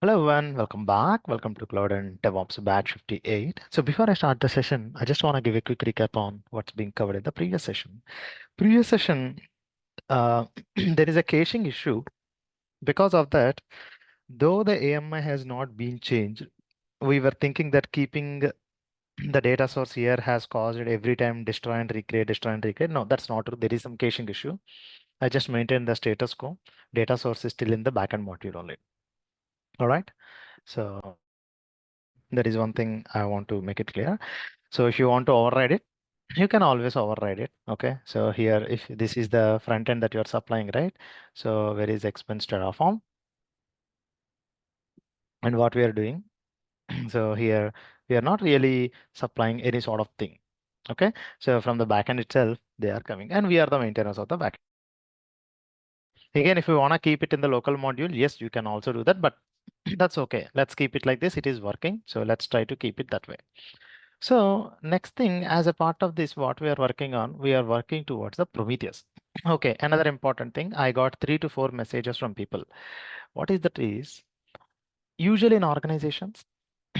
Hello everyone, welcome back. Welcome to Cloud and DevOps Batch 58. So before I start the session, I just want to give a quick recap on what's being covered in the previous session. Previous session, there is a caching issue. Because of that, though the AMI has not been changed, we were thinking that keeping the data source here has caused it every time destroy and recreate, destroy and recreate. No, that's not true. There is some caching issue. I just maintained the status quo. Data source is still in the backend module only. All right. So that is one thing I want to make it clear. So if you want to override it, you can always override it. Okay. So here, if this is the front end that you're supplying, right? So where is expense Terraform? And what we are doing. So here we are not really supplying any sort of thing. Okay. So from the backend itself, they are coming and we are the maintainers of the backend. Again, if you want to keep it in the local module, yes, you can also do that, but that's okay. Let's keep it like this. It is working. So let's try to keep it that way. So next thing, as a part of this, what we are working on, we are working towards the Prometheus. Okay, another important thing, I got 3 to 4 messages from people. What is that is, usually in organizations,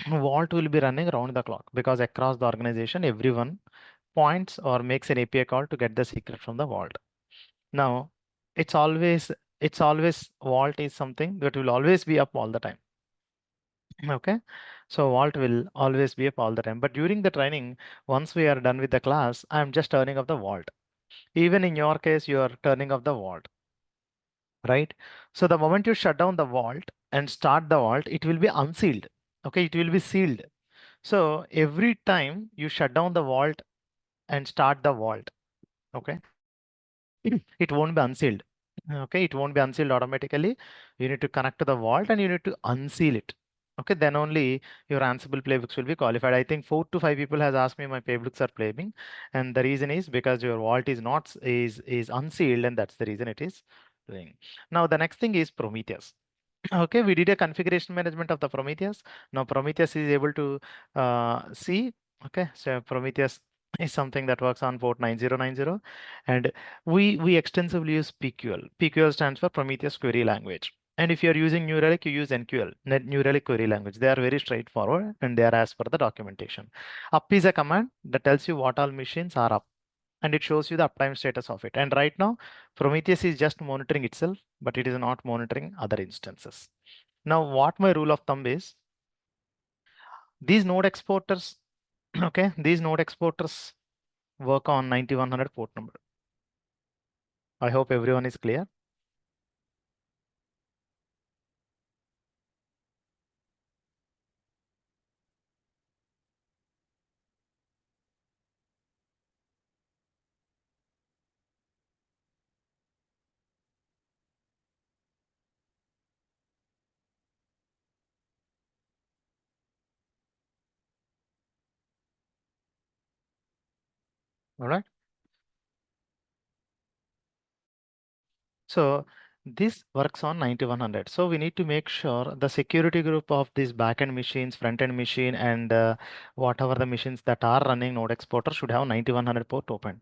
Vault will be running around the clock because across the organization, everyone points or makes an API call to get the secret from the Vault. Now, it's always, it's always Vault is something that will always be up all the time. Okay, so Vault will always be up all the time. But during the training, once we are done with the class, I'm just turning off the Vault. Even in your case, you are turning off the Vault, right? So the moment you shut down the Vault and start the Vault, it will be unsealed. Okay, it will be sealed. So every time you shut down the Vault and start the Vault, okay, it won't be unsealed. Okay, it won't be unsealed automatically. You need to connect to the Vault and you need to unseal it. Okay, then only your Ansible playbooks will be qualified. I think 4 to 5 people has asked me my playbooks are playing, and the reason is because your Vault is not is unsealed, and that's the reason it is doing. Now the next thing is Prometheus. Okay, we did a configuration management of the Prometheus. Now Prometheus is able to see. Okay, so Prometheus is something that works on port 9090, and we extensively use PQL. PQL stands for Prometheus Query Language. And if you're using New Relic, you use NQL, New Relic Query Language. They are very straightforward and they are as per the documentation. Up is a command that tells you what all machines are up and it shows you the uptime status of it. And right now, Prometheus is just monitoring itself, but it is not monitoring other instances. Now, what my rule of thumb is, these node exporters, okay, these node exporters work on 9100 port number. I hope everyone is clear. All right. So this works on 9100. So we need to make sure the security group of these backend machines, front-end machine, and whatever the machines that are running node exporter should have 9100 port open.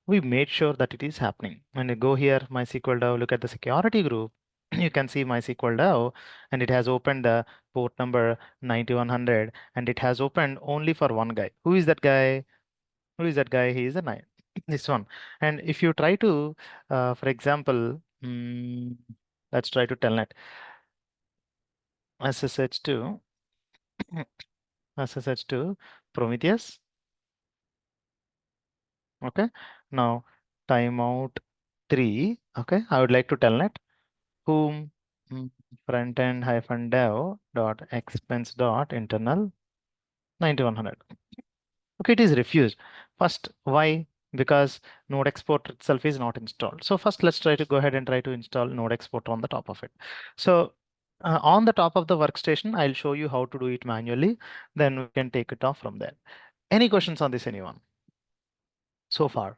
We made sure that it is happening. When you go here, MySQL Dev, look at the security group, you can see MySQL Dev, and it has opened the port number 9100, and it has opened only for one guy. Who is that guy? Who is that guy? He is a 9. This one. And if you try to, for example, let's try to telnet SSH2, SSH2 Prometheus. Okay. Now timeout 3. Okay. I would like to telnet whom frontend hyphen dev dot expense dot internal 9100. Okay, it is refused. First, why? Because node export itself is not installed. So first, let's try to go ahead and try to install node export on the top of it. So on the top of the workstation, I'll show you how to do it manually. Then we can take it off from there. Any questions on this, anyone? So far?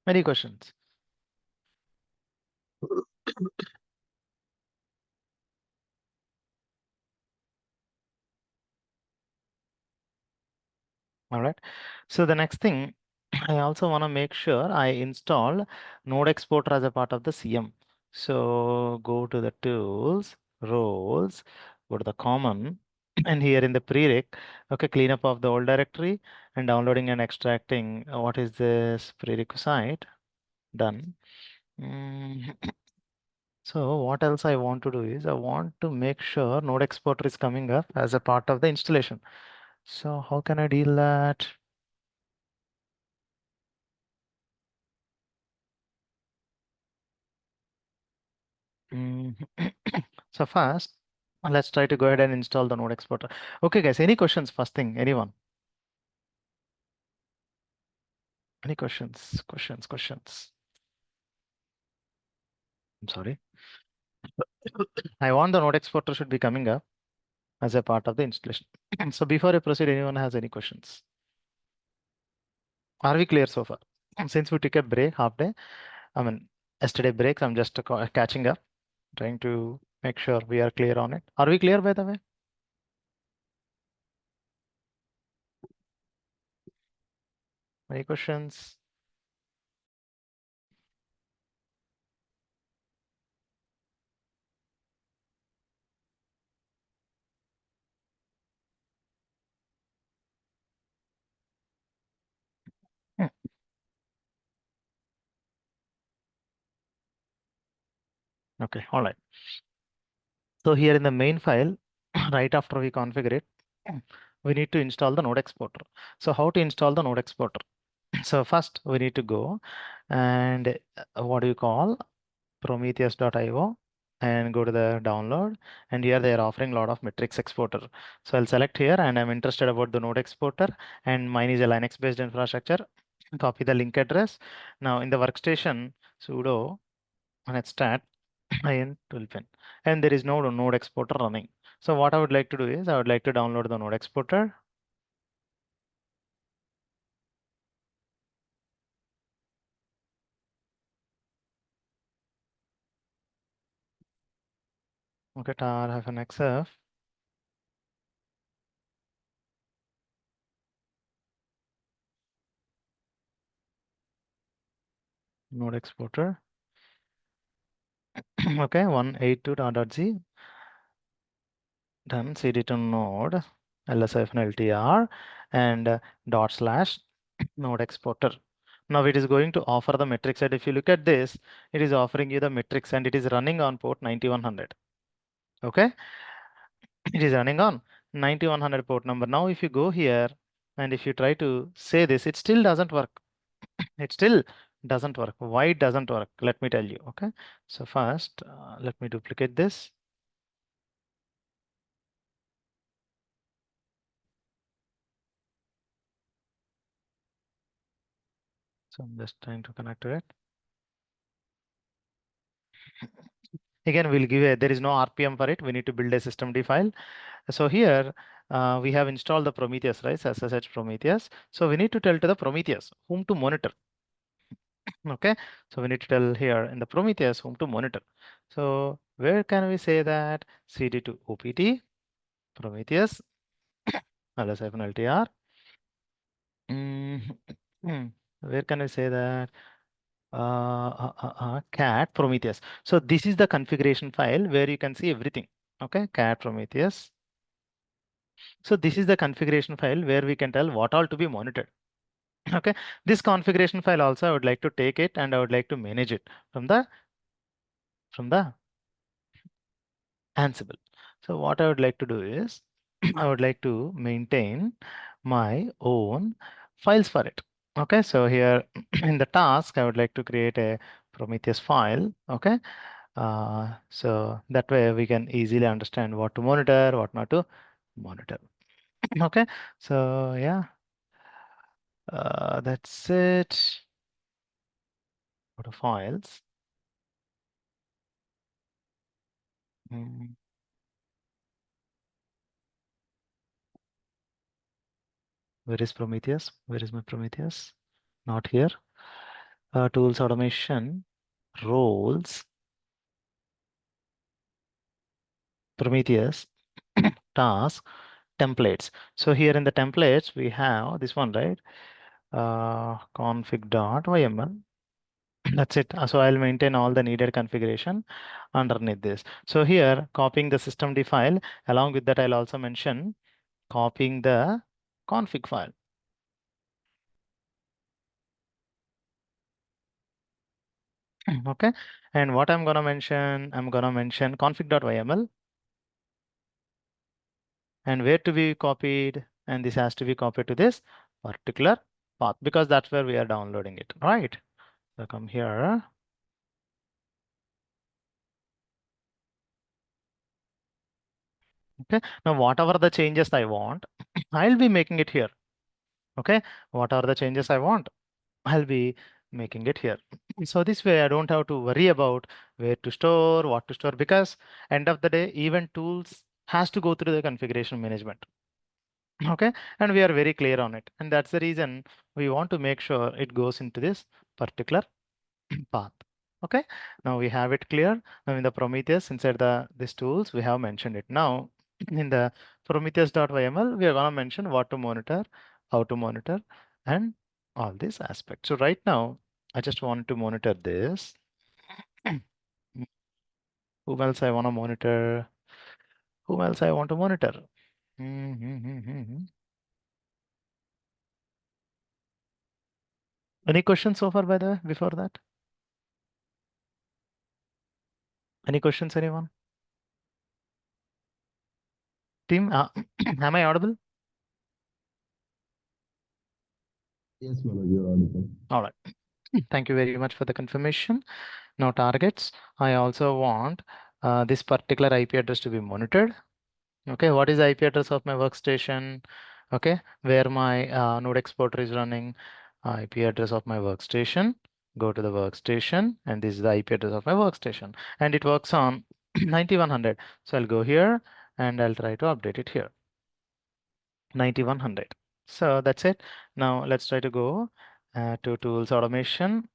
Any questions? All right. So the next thing, I also want to make sure I install Node Exporter as a part of the CM. So go to the tools, roles, go to the common, and here in the prereq, okay, cleanup of the old directory and downloading and extracting. What is this prerequisite? Done. Mm, So what else I want to do is I want to make sure Node Exporter is coming up as a part of the installation. So how can I deal that? Mm, So first, let's try to go ahead and install the Node Exporter. Okay, guys, any questions? First thing, anyone? Any questions? Questions. I'm sorry. I want the Node Exporter should be coming up as a part of the installation. So before I proceed, anyone has any questions? Are we clear so far? Since we took a break, half day, I mean, yesterday break, I'm just catching up, trying to make sure we are clear on it. Are we clear by the way? Any questions? Hmm. Okay, all right. So here in the main file, right after we configure it, we need to install the Node Exporter. So how to install the Node Exporter? So first we need to go and what do you call Prometheus.io and go to the download, and here they are offering a lot of metrics exporter. So I'll select here and I'm interested about the Node Exporter, and mine is a Linux based infrastructure. Copy the link address. Now in the workstation sudo and it's start in toolpin, and there is no Node Exporter running. So what I would like to do is I would like to download the Node Exporter. Okay, tar-xf Node Exporter. Okay, 182.z. Done. Cd to node ls-ltr and dot slash node exporter. Now it is going to offer the metrics, and if you look at this, it is offering you the metrics and it is running on port 9100. Okay, it is running on 9100 port number. Now if you go here and if you try to say this, it still doesn't work. It still doesn't work. Why it doesn't work? Let me tell you. Okay, so first let me duplicate this. So I'm just trying to connect to it. Again, we'll give there is no RPM for it. We need to build a systemd file. So here we have installed the Prometheus, right? SSH Prometheus. So we need to tell to the Prometheus whom to monitor. Okay. So we need to tell here in the Prometheus whom to monitor. So where can we say that? CD to OPT, Prometheus, ls-ltr. Where can I say that? Cat Prometheus. So this is the configuration file where you can see everything. Okay, cat Prometheus. So this is the configuration file where we can tell what all to be monitored. Okay, this configuration file also I would like to take it and I would like to manage it from the Ansible. So what I would like to do is I would like to maintain my own files for it. Okay, so here in the task I would like to create a Prometheus file. Okay, so that way we can easily understand what to monitor, what not to monitor. Okay, so yeah, that's it. Go to files. Mm, Where is Prometheus? Where is my Prometheus? Not here. Tools automation, roles, Prometheus, task. templates. So here in the templates, we have this one, right? Config.yml. That's it. So I'll maintain all the needed configuration underneath this. So here, copying the systemd file. Along with that, I'll also mention copying the config file. Okay. And what I'm gonna mention, I'm gonna mention config.yml and where to be copied. And this has to be copied to this particular path because that's where we are downloading it, right? So come here. Okay. Now, whatever the changes I want, I'll be making it here. Okay. What are the changes I want? I'll be making it here. So this way I don't have to worry about where to store, what to store, because end of the day, even tools has to go through the configuration management. Okay. And we are very clear on it. And that's the reason we want to make sure it goes into this particular path. Okay. Now we have it clear. Now in the Prometheus inside these tools, we have mentioned it. Now in the Prometheus.yml, we are going to mention what to monitor, how to monitor, and all these aspects. So right now, I just want to monitor this. Who else I want to monitor? Who else I want to monitor? Any questions so far, by the way, before that? Any questions, anyone? Team, am I audible? Yes, Manoj, you're audible. All right. Thank you very much for the confirmation. Now targets, I also want this particular IP address to be monitored. Okay, what is the IP address of my workstation? Okay, where my node exporter is running, IP address of my workstation. Go to the workstation, and this is the IP address of my workstation, and it works on 9100. So I'll go here and I'll try to update it here. 9100. So that's it. Now let's try to go to tools automation,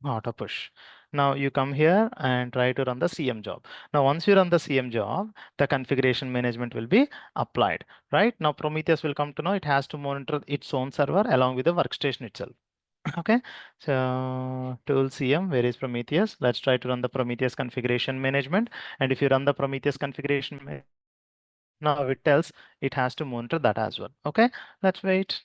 auto push. Now you come here and try to run the CM job. Now once you run the CM job, the configuration management will be applied, right? Now Prometheus will come to know it has to monitor its own server along with the workstation itself. Okay, so tool CM, where is Prometheus? Let's try to run the Prometheus configuration management. And if you run the Prometheus configuration, now it tells it has to monitor that as well. Okay, let's wait.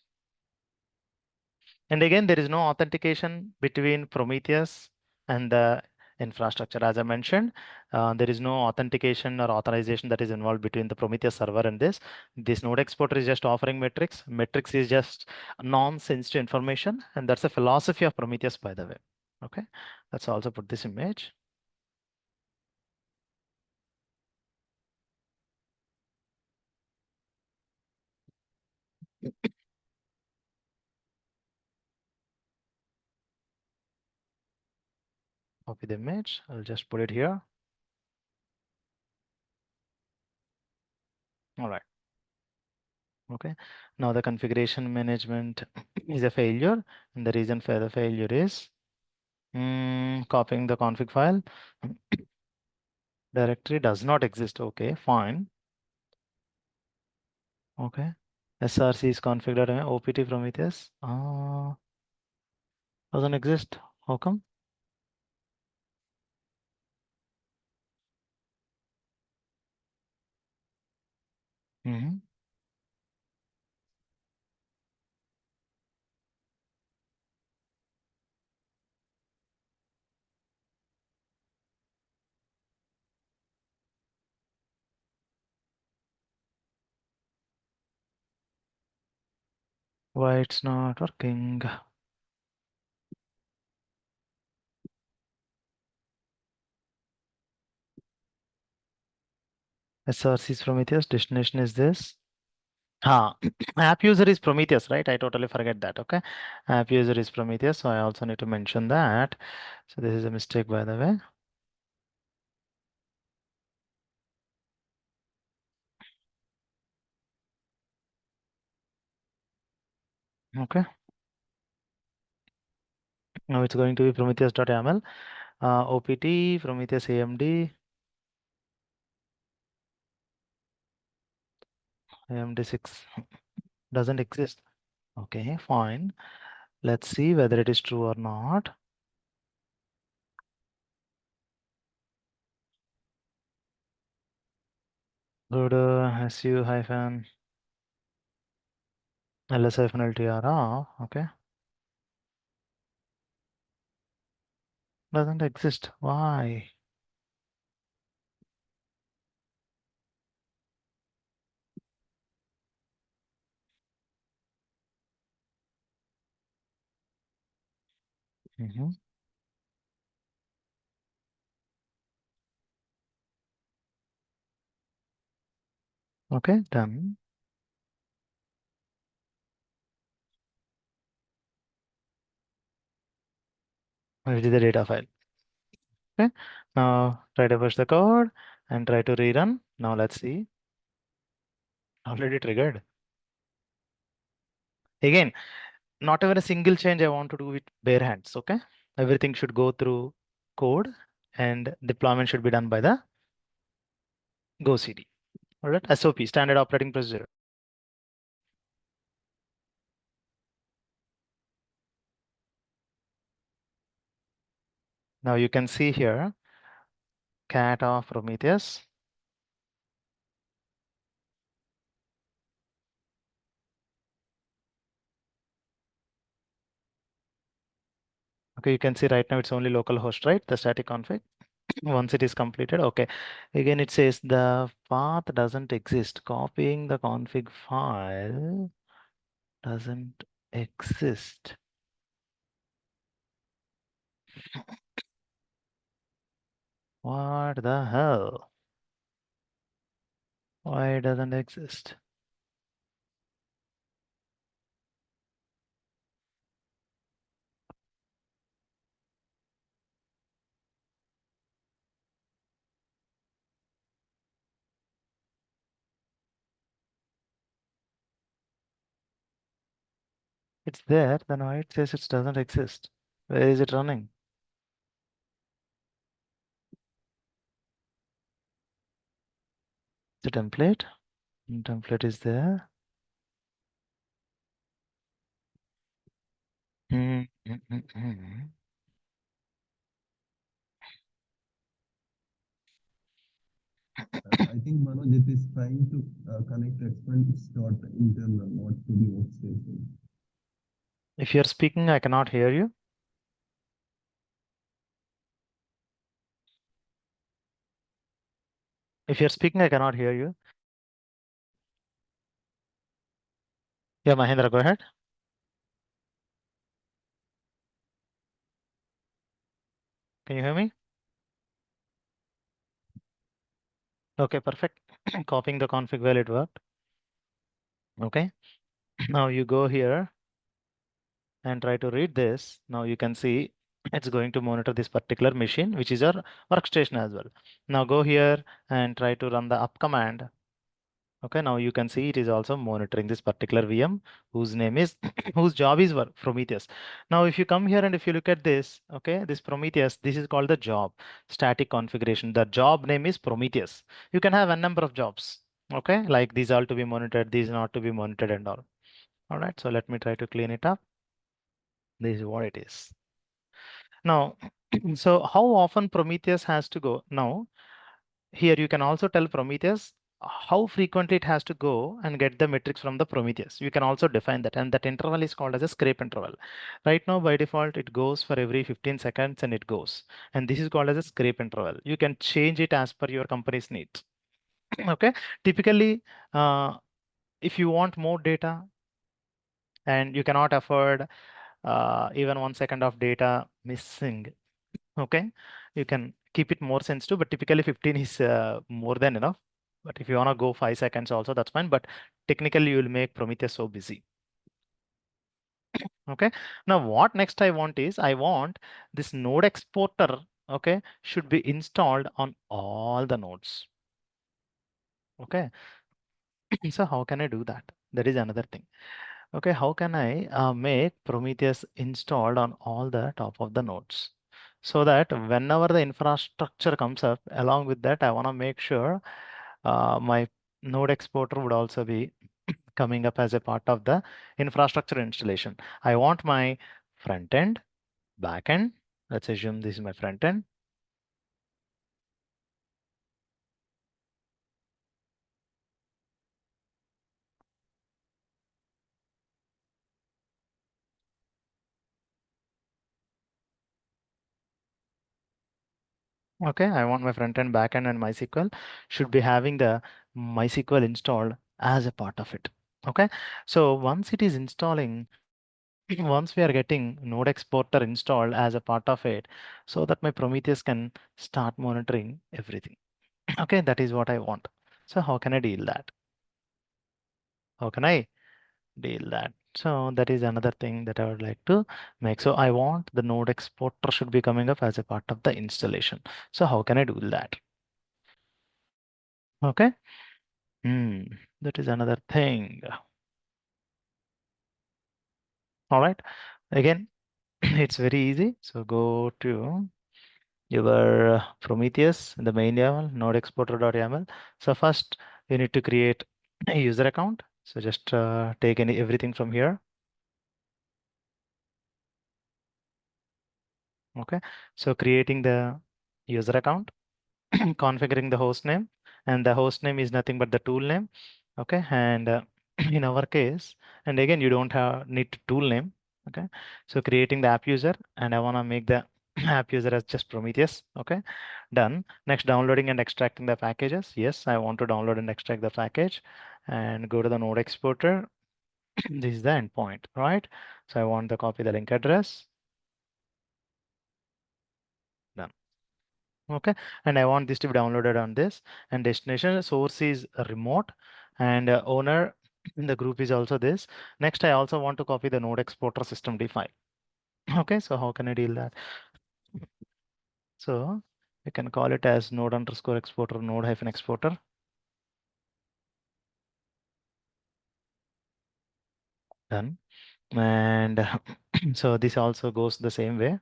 And again, there is no authentication between Prometheus and the infrastructure. As I mentioned, there is no authentication or authorization that is involved between the Prometheus server and this. This node exporter is just offering metrics. Metrics is just non-sensitive information. And that's the philosophy of Prometheus, by the way. Okay, let's also put this image. Copy the image. I'll just put it here. All right. Okay. Now the configuration management is a failure, and the reason for the failure is copying the config file. Directory does not exist. Okay, fine. Okay. SRC is configured OPT Prometheus. Doesn't exist. How come? Mm-hmm. Why it's not working? SRC is Prometheus. Destination is this. App user is Prometheus, right? I totally forget that. Okay. App user is Prometheus. So I also need to mention that. So this is a mistake, by the way. Okay. Now it's going to be Prometheus.yaml. OPT, Prometheus AMD. AMD6 doesn't exist. Okay, fine. Let's see whether it is true or not. Go to SU hyphen LS hyphen LTR off. Okay, doesn't exist. Why? Mm-hmm. Okay, done. It is the data file. Okay, now try to push the code and try to rerun. Now let's see. Already triggered. Again, not even a single change I want to do with bare hands. Okay, everything should go through code and deployment should be done by the Go CD. All right, SOP, standard operating procedure. Now you can see here, cat of Prometheus. Okay, you can see right now it's only localhost, right? The static config. Once it is completed, okay. Again, it says the path doesn't exist. Copying the config file doesn't exist. What the hell? Why it doesn't exist? It's there, then why it says it doesn't exist? Where is it running? The template? Template is there. Hmm, hmm, hmm, hmm. I think Manoj, it is trying to connect expense dot internal, not to the workstation. If you're speaking, I cannot hear you. If you're speaking, I cannot hear you. Yeah, Mahendra, go ahead. Can you hear me? Okay, perfect. Copying the config well, it worked. Okay. Now you go here and try to read this. Now you can see it's going to monitor this particular machine, which is your workstation as well. Now go here and try to run the up command. Okay, now you can see it is also monitoring this particular VM whose name is whose job is Prometheus. Now, if you come here and if you look at this, okay, this Prometheus, this is called the job static configuration. The job name is Prometheus. You can have a number of jobs. Okay, like these all to be monitored, these not to be monitored and all. All right, so let me try to clean it up. This is what it is. Now, so how often Prometheus has to go? Now, here you can also tell Prometheus how frequently it has to go and get the metrics from the Prometheus. You can also define that, and that interval is called as a scrape interval. Right now, by default, it goes for every 15 seconds and it goes. And this is called as a scrape interval. You can change it as per your company's needs. Okay. Typically, if you want more data and you cannot afford even 1 second of data missing, okay, you can keep it more sensitive, but typically 15 is more than enough. But if you want to go 5 seconds also, that's fine. But technically, you will make Prometheus so busy. Okay. Now, what next I want is I want this node exporter, okay, should be installed on all the nodes. Okay. So how can I do that? That is another thing. Okay, how can I make Prometheus installed on all the top of the nodes? So that whenever the infrastructure comes up, along with that, I want to make sure my node exporter would also be coming up as a part of the infrastructure installation. I want my front end, back end. Let's assume this is my front end. Okay, I want my front end, back end, and MySQL should be having the MySQL installed as a part of it. Okay, so once it is installing, once we are getting node exporter installed as a part of it, so that my Prometheus can start monitoring everything. Okay, that is what I want. So how can I deal that? How can I deal that? So that is another thing that I would like to make. So I want the node exporter should be coming up as a part of the installation. So how can I do that? Okay. That is another thing. All right. Again, it's very easy. So go to your Prometheus, the main YAML, node exporter.yaml. So first you need to create a user account. So just take everything from here. Okay. So creating the user account, configuring the host name, and the host name is nothing but the tool name. Okay. And in our case, and again, you don't have need to tool name. Okay. So creating the app user, and I want to make the app user as just Prometheus. Okay. Done. Next, downloading and extracting the packages. Yes, I want to download and extract the package and go to the node exporter. This is the endpoint, right? So I want to copy the link address. Done. Okay, and I want this to be downloaded on this, and destination source is remote, and owner in the group is also this. Next, I also want to copy the node exporter systemd file. Okay, so how can I deal that? So you can call it as node underscore exporter, node hyphen exporter. Done. And so this also goes the same way.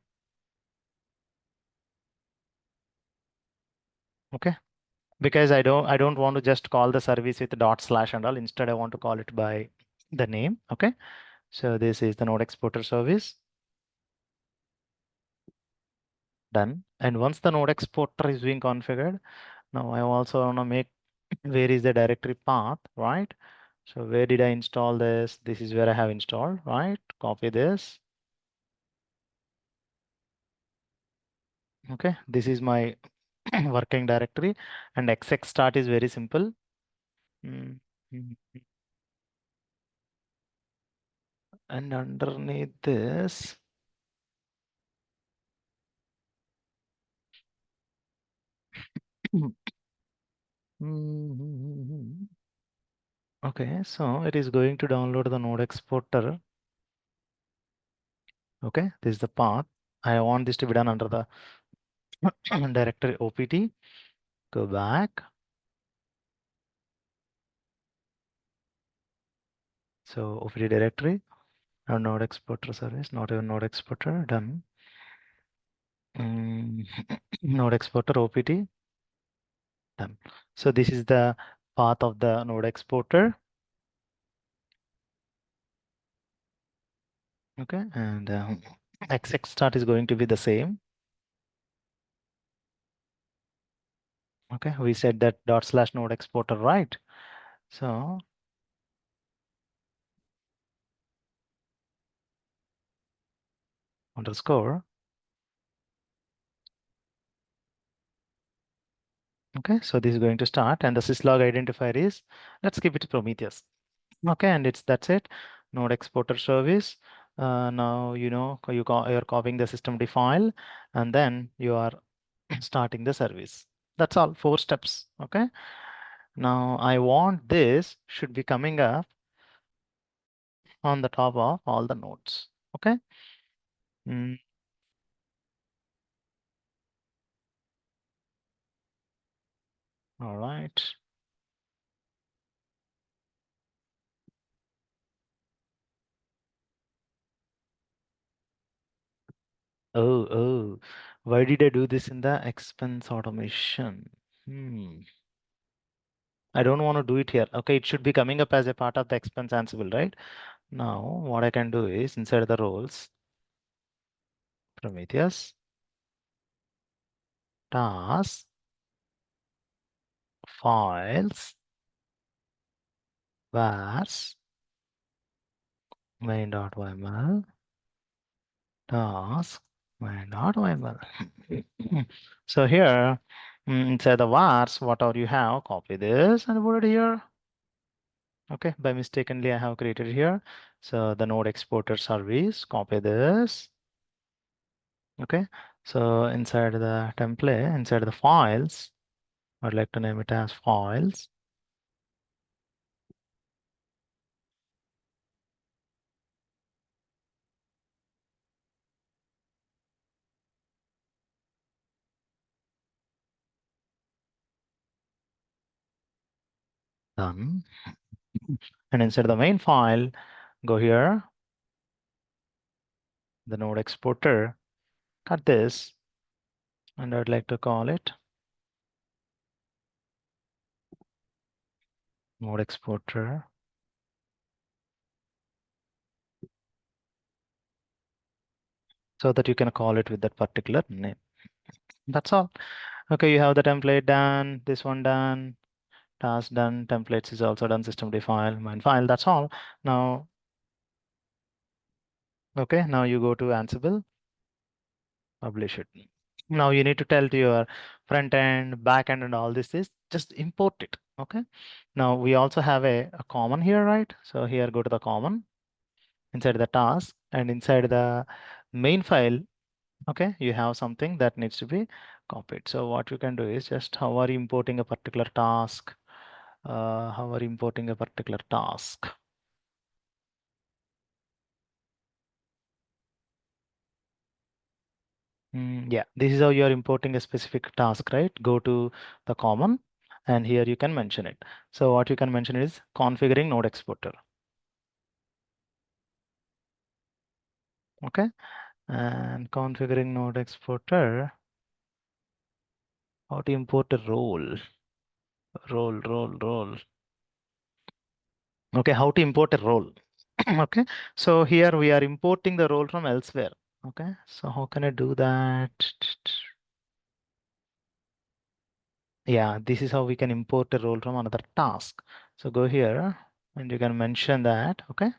Okay, because I don't want to just call the service with dot slash and all. Instead, I want to call it by the name. Okay, so this is the node exporter service. Done. And once the node exporter is being configured, now I also want to make where is the directory path, right? So where did I install this? This is where I have installed, right? Copy this. Okay, this is my working directory, and exec start is very simple. Mm, mm, And underneath this, okay, so it is going to download the node exporter. Okay, this is the path. I want this to be done under the directory opt. Go back. So opt directory, our node exporter service, not even node exporter, done. Mm, Node exporter opt, done. So this is the path of the node exporter. Okay, and exec start is going to be the same. Okay, we said that dot slash node exporter, right? So underscore. Okay, so this is going to start, and the syslog identifier is, let's keep it Prometheus. Okay, and that's it. Node exporter service. Now you're copying the systemd file, and then you are starting the service. That's all, 4 steps. Okay. Now I want this should be coming up on the top of all the nodes. Okay. Mm, all right. Oh, why did I do this in the expense automation? Hmm. I don't want to do it here. Okay, it should be coming up as a part of the expense Ansible, right? Now, what I can do is inside the roles, Prometheus, tasks, files, vars, main.yml, task, main.yml. So here, inside the vars, whatever you have, copy this and put it here. Okay, by mistakenly I have created here. So the node exporter service, copy this. Okay, so inside the template, inside the files, I'd like to name it as files. Done. And inside the main file, go here, the node exporter, cut this, and I'd like to call it node exporter. So that you can call it with that particular name. That's all. Okay, you have the template done, this one done, task done, templates is also done, system define, main file, that's all. Now, okay, now you go to Ansible, publish it. Now you need to tell to your front end, back end, and all this is just import it. Okay. Now we also have a common here, right? So here go to the common inside the task and inside the main file. Okay, you have something that needs to be copied. So what you can do is just how are you importing a particular task? How are you importing a particular task? Yeah, this is how you are importing a specific task, right? Go to the common and here you can mention it. So what you can mention is configuring node exporter. Okay, and configuring node exporter, how to import a role. Okay, how to import a role. Okay, so here we are importing the role from elsewhere. Okay, so how can I do that? Yeah, this is how we can import a role from another task. So go here and you can mention that. Okay.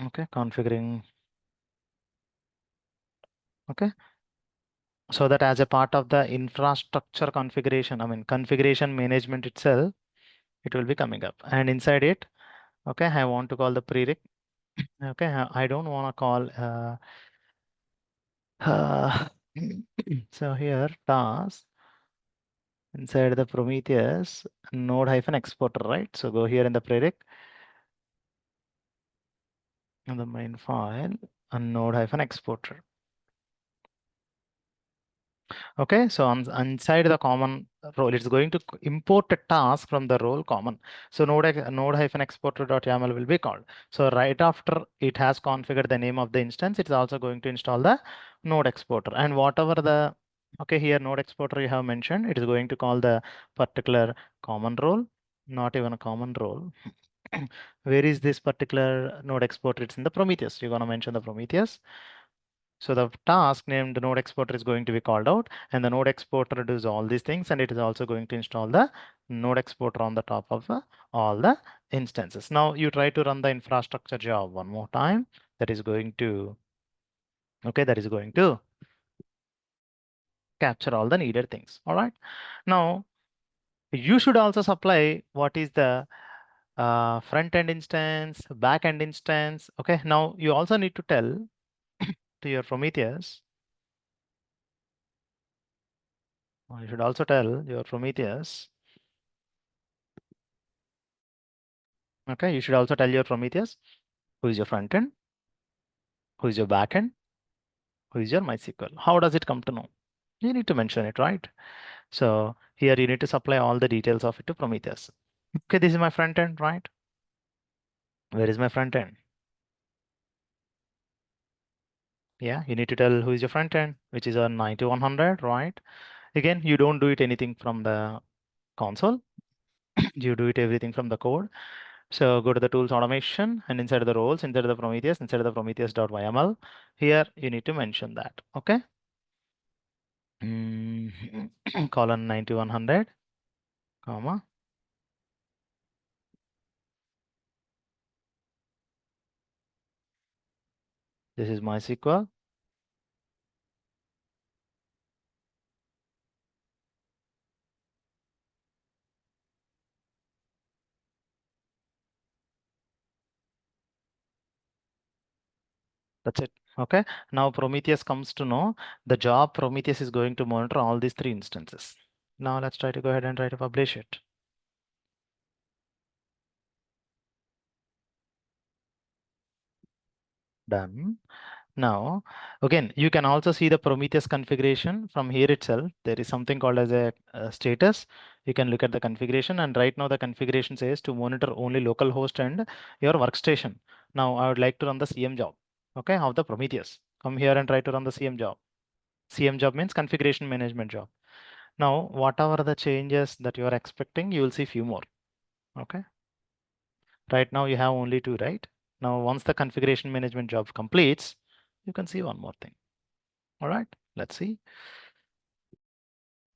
Okay, configuring. Okay, so that as a part of the infrastructure configuration, I mean configuration management itself, it will be coming up. And inside it, okay, I want to call the prereq. Okay, I don't want to call. Uh, so here task inside the Prometheus node hyphen exporter, right? So go here in the prereq in the main file and node hyphen exporter. Okay, so on inside the common role, it's going to import a task from the role common. So node hyphen exporter.yaml will be called. So right after it has configured the name of the instance, it's also going to install the node exporter and whatever the okay here node exporter you have mentioned, it is going to call the particular common role, not even a common role. Where is this particular node exporter? It's in the Prometheus. You're gonna mention the Prometheus. So the task named node exporter is going to be called out and the node exporter does all these things and it is also going to install the node exporter on the top of all the instances. Now you try to run the infrastructure job one more time. That is going to, okay, that is going to capture all the needed things. All right. Now you should also supply what is the front end instance, back end instance. Okay. Now you also need to tell to your Prometheus. You should also tell your Prometheus. Okay, you should also tell your Prometheus who is your front end, who is your back end, who is your MySQL. How does it come to know? You need to mention it, right? So here you need to supply all the details of it to Prometheus. Okay, this is my front end, right? Where is my front end? Yeah, you need to tell who is your front end, which is a 9100, right? Again, you don't do it anything from the console. You do it everything from the code. So go to the tools automation and inside of the roles, inside of the Prometheus, inside of the Prometheus.yml. Here you need to mention that. Okay. Colon 9100, comma. This is MySQL. That's it. Okay. Now Prometheus comes to know the job Prometheus is going to monitor all these three instances. Now let's try to go ahead and try to publish it. Done. Now, again, you can also see the Prometheus configuration from here itself. There is something called as a status. You can look at the configuration, and right now the configuration says to monitor only local host and your workstation. Now, I would like to run the CM job. Okay, of the Prometheus. Come here and try to run the CM job. CM job means configuration management job. Now, whatever the changes that you are expecting, you will see few more. Okay. Right now you have only two, right? Now, once the configuration management job completes, you can see one more thing. All right, let's see.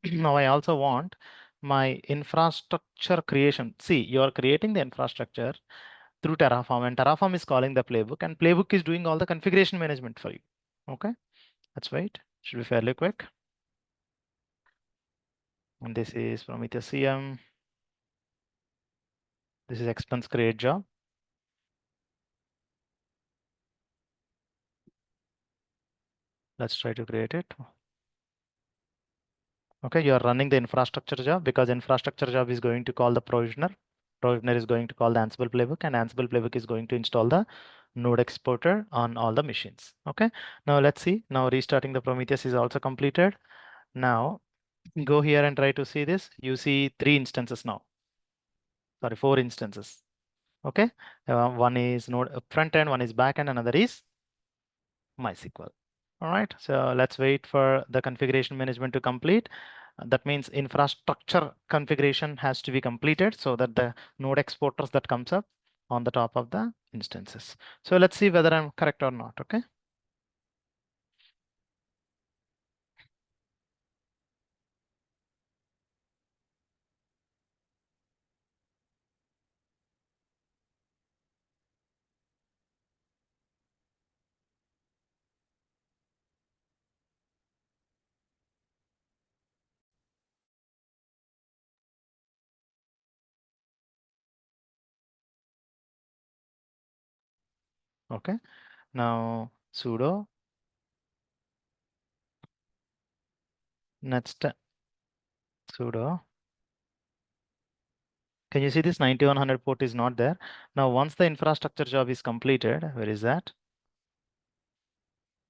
Now I also want my infrastructure creation. See, you are creating the infrastructure through Terraform, and Terraform is calling the playbook, and playbook is doing all the configuration management for you. Okay, let's wait. Should be fairly quick. And this is Prometheus CM. This is expense create job. Let's try to create it. Okay, you are running the infrastructure job because infrastructure job is going to call the provisioner. Provisioner is going to call the Ansible playbook, and Ansible playbook is going to install the node exporter on all the machines. Okay, now let's see. Now restarting the Prometheus is also completed. Now go here and try to see this. You see three instances now. Sorry, four instances. Okay, one is node front end, one is back end, another is MySQL. All right, so let's wait for the configuration management to complete. That means infrastructure configuration has to be completed so that the node exporters that comes up on the top of the instances. So let's see whether I'm correct or not. Okay. Okay. Now sudo next sudo. Can you see this 9100 port is not there? Now once the infrastructure job is completed, where is that?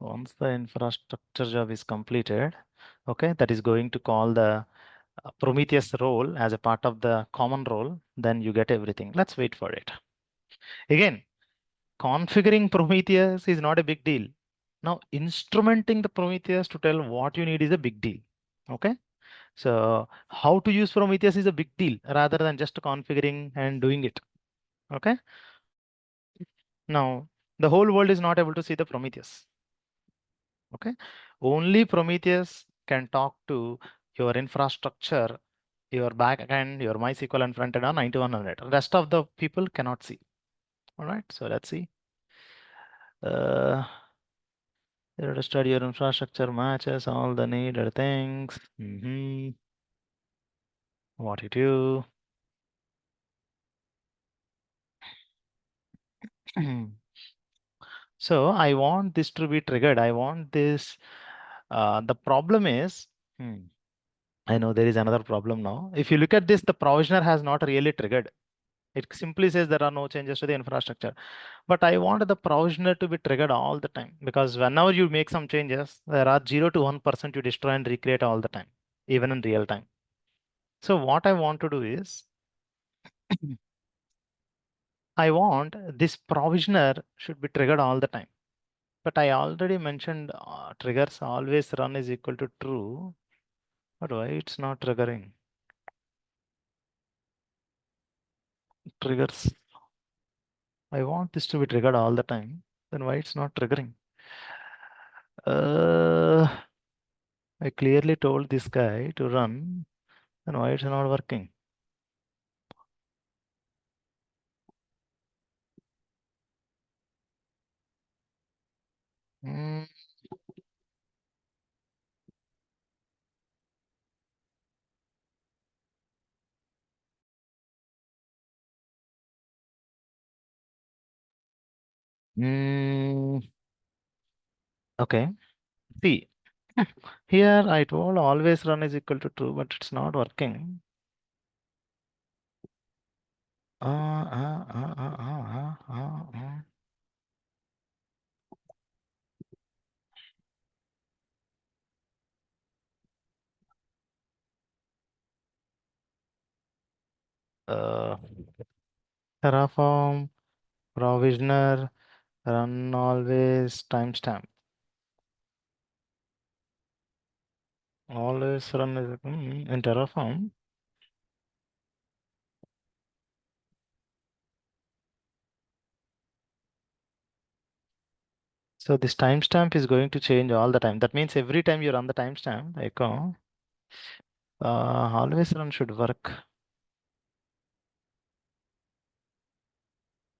Once the infrastructure job is completed, okay, that is going to call the Prometheus role as a part of the common role, then you get everything. Let's wait for it. Again, configuring Prometheus is not a big deal. Now, instrumenting the Prometheus to tell what you need is a big deal. Okay. So how to use Prometheus is a big deal rather than just configuring and doing it. Okay. Now, the whole world is not able to see the Prometheus. Okay. Only Prometheus can talk to your infrastructure, your backend, your MySQL and front end on 9100. Rest of the people cannot see. All right. So let's see. You to study your infrastructure matches all the needed things. What you do. So I want this to be triggered. I want this. The problem is, I know there is another problem now. If you look at this, the provisioner has not really triggered. It simply says there are no changes to the infrastructure. But I want the provisioner to be triggered all the time because whenever you make some changes, there are 0 to 1% you destroy and recreate all the time, even in real time. So what I want to do is I want this provisioner should be triggered all the time. But I already mentioned triggers always run is equal to true. But why it's not triggering? Triggers. I want this to be triggered all the time. Then why it's not triggering? I clearly told this guy to run. Then why it's not working? Mm, mm, okay. See, here I told always run is equal to true, but it's not working. Uh, uh, uh, uh, uh, uh. Uh, Terraform, provisioner, run always, timestamp. Always run is in Terraform. So this timestamp is going to change all the time. That means every time you run the timestamp, echo, always run should work.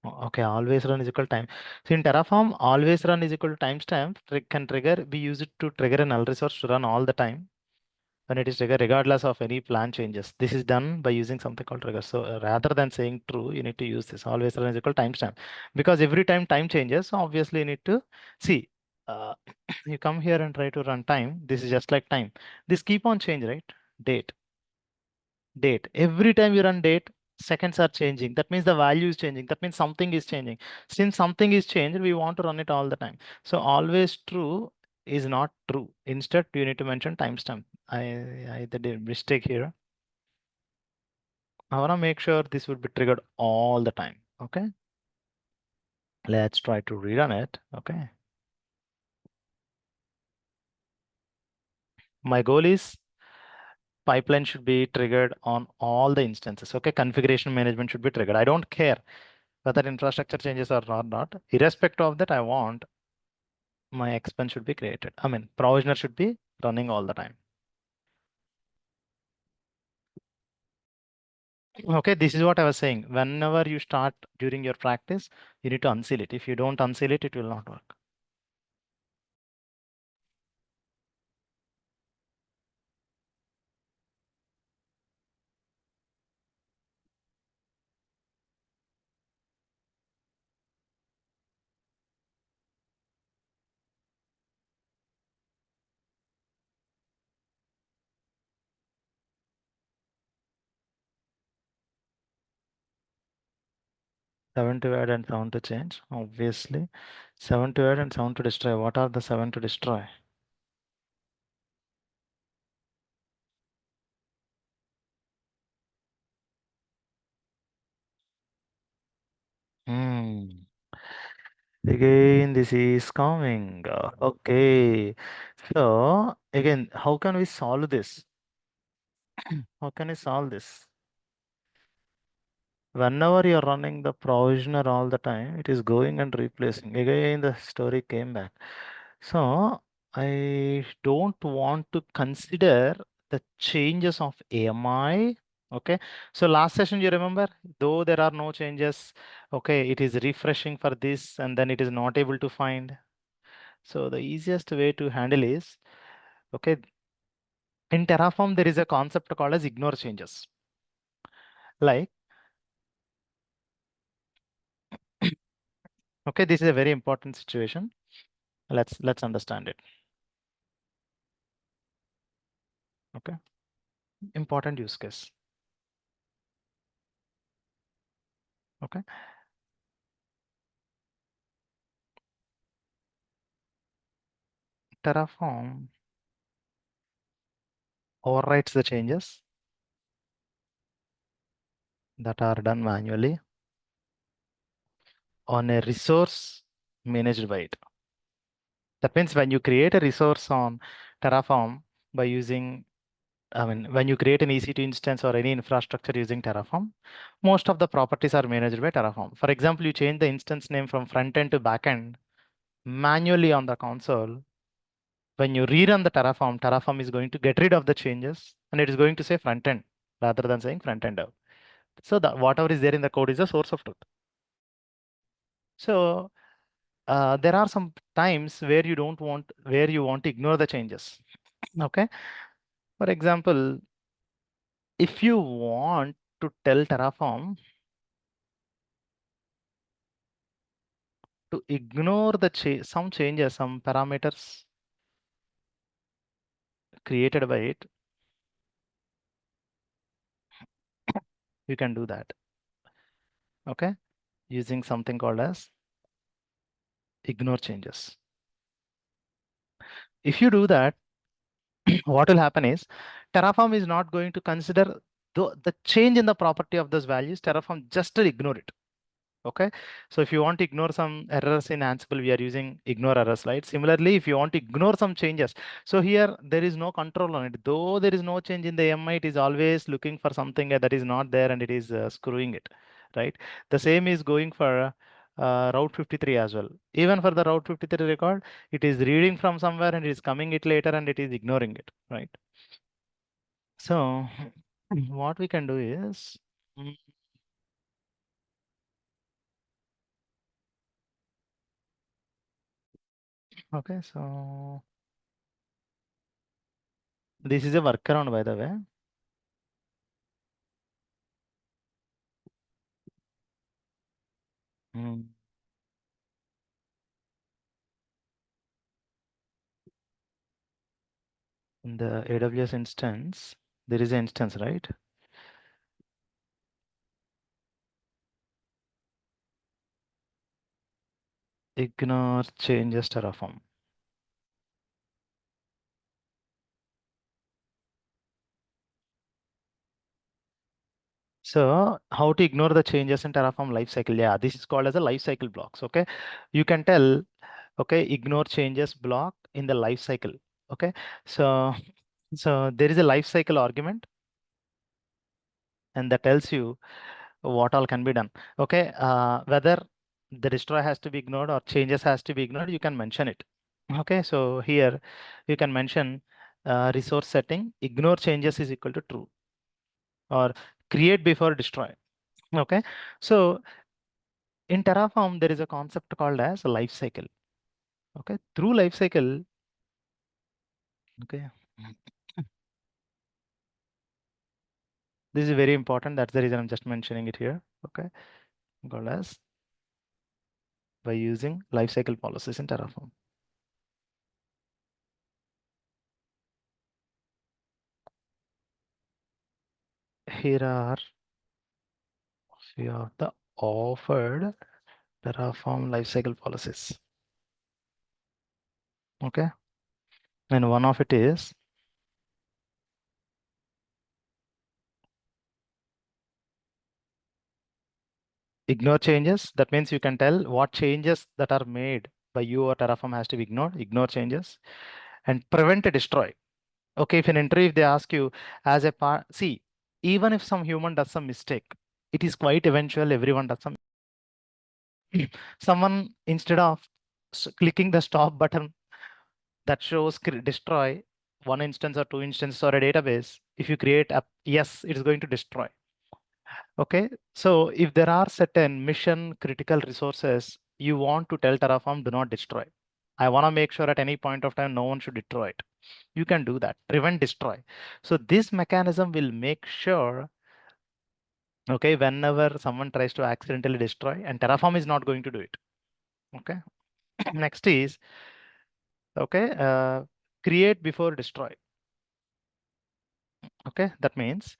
Okay, always run is equal time. So in Terraform, always run is equal to timestamp can trigger. We use it to trigger a null resource to run all the time when it is triggered, regardless of any plan changes. This is done by using something called trigger. So rather than saying true, you need to use this always run is equal timestamp, because every time time changes, so obviously you need to see. Uh, you come here and try to run time. This is just like time. This keep on change, right? Date, date. Every time you run date, seconds are changing. That means the value is changing. That means something is changing. Since something is changed, we want to run it all the time. So always true is not true. Instead, you need to mention timestamp. I did a mistake here. I want to make sure this would be triggered all the time. Okay. Let's try to rerun it. Okay. My goal is pipeline should be triggered on all the instances. Okay. Configuration management should be triggered. I don't care whether infrastructure changes or not. Irrespective of that, I want my expense should be created. I mean, provisioner should be running all the time. Okay, this is what I was saying. Whenever you start during your practice, you need to unseal it. If you don't unseal it, it will not work. 7 to add and 7 to change, obviously. 7 to add and 7 to destroy. What are the 7 to destroy? Hmm. Again, this is coming. Okay. So, again, how can we solve this? How can we solve this? Whenever you're running the provisioner all the time, it is going and replacing. Again, the story came back. So I don't want to consider the changes of AMI. Okay. So last session, you remember, though there are no changes, okay, it is refreshing for this and then it is not able to find. So the easiest way to handle is, okay, in Terraform, there is a concept called as ignore changes. Like, okay, this is a very important situation. Let's understand it. Okay, important use case. Okay, Terraform overwrites the changes that are done manually, on a resource managed by it. That means when you create a resource on Terraform by using, when you create an EC2 instance or any infrastructure using Terraform, most of the properties are managed by Terraform. For example, you change the instance name from front end to back end manually on the console. When you rerun the Terraform, Terraform is going to get rid of the changes and it is going to say front end rather than saying front end dev. So that whatever is there in the code is the source of truth. So there are some times where where you want to ignore the changes. Okay. For example, if you want to tell Terraform to ignore the some changes, some parameters created by it, you can do that. Okay. Using something called as ignore changes. If you do that, what will happen is Terraform is not going to consider the change in the property of those values. Terraform just will ignore it. Okay. So if you want to ignore some errors in Ansible, we are using ignore errors, right? Similarly, if you want to ignore some changes, so here there is no control on it. Though there is no change in the MI, it is always looking for something that is not there and it is screwing it, right? The same is going for Route 53 as well. Even for the Route 53 record, it is reading from somewhere and it is coming it later and it is ignoring it, right? So what we can do is, mm, okay, so this is a workaround, by the way. Mm. In the AWS instance, there is an instance, right? Ignore changes Terraform. So how to ignore the changes in Terraform lifecycle? Yeah, this is called as a lifecycle blocks. Okay, you can tell, okay, ignore changes block in the lifecycle. Okay, so there is a lifecycle argument, and that tells you what all can be done. Okay, whether the destroy has to be ignored or changes has to be ignored, you can mention it. Okay, so here you can mention resource setting, ignore changes is equal to true, or create before destroy. Okay, so in Terraform, there is a concept called as a life cycle. Okay, through life cycle, okay, this is very important. That's the reason I'm just mentioning it here. Okay, called as by using life cycle policies in Terraform. Here are few of the offered Terraform lifecycle policies. Okay, and one of it is ignore changes. That means you can tell what changes that are made by you or Terraform has to be ignored. Ignore changes and prevent a destroy. Okay, if in interview if they ask you as a part, see, even if some human does some mistake, it is quite eventual. Everyone does some. Someone instead of clicking the stop button that shows destroy one instance or two instances or a database, if you create a yes, it is going to destroy. Okay, so if there are certain mission critical resources, you want to tell Terraform do not destroy. I want to make sure at any point of time no one should destroy it. You can do that, prevent destroy. So this mechanism will make sure, okay, whenever someone tries to accidentally destroy, and Terraform is not going to do it. Okay, next is, okay, create before destroy. Okay, that means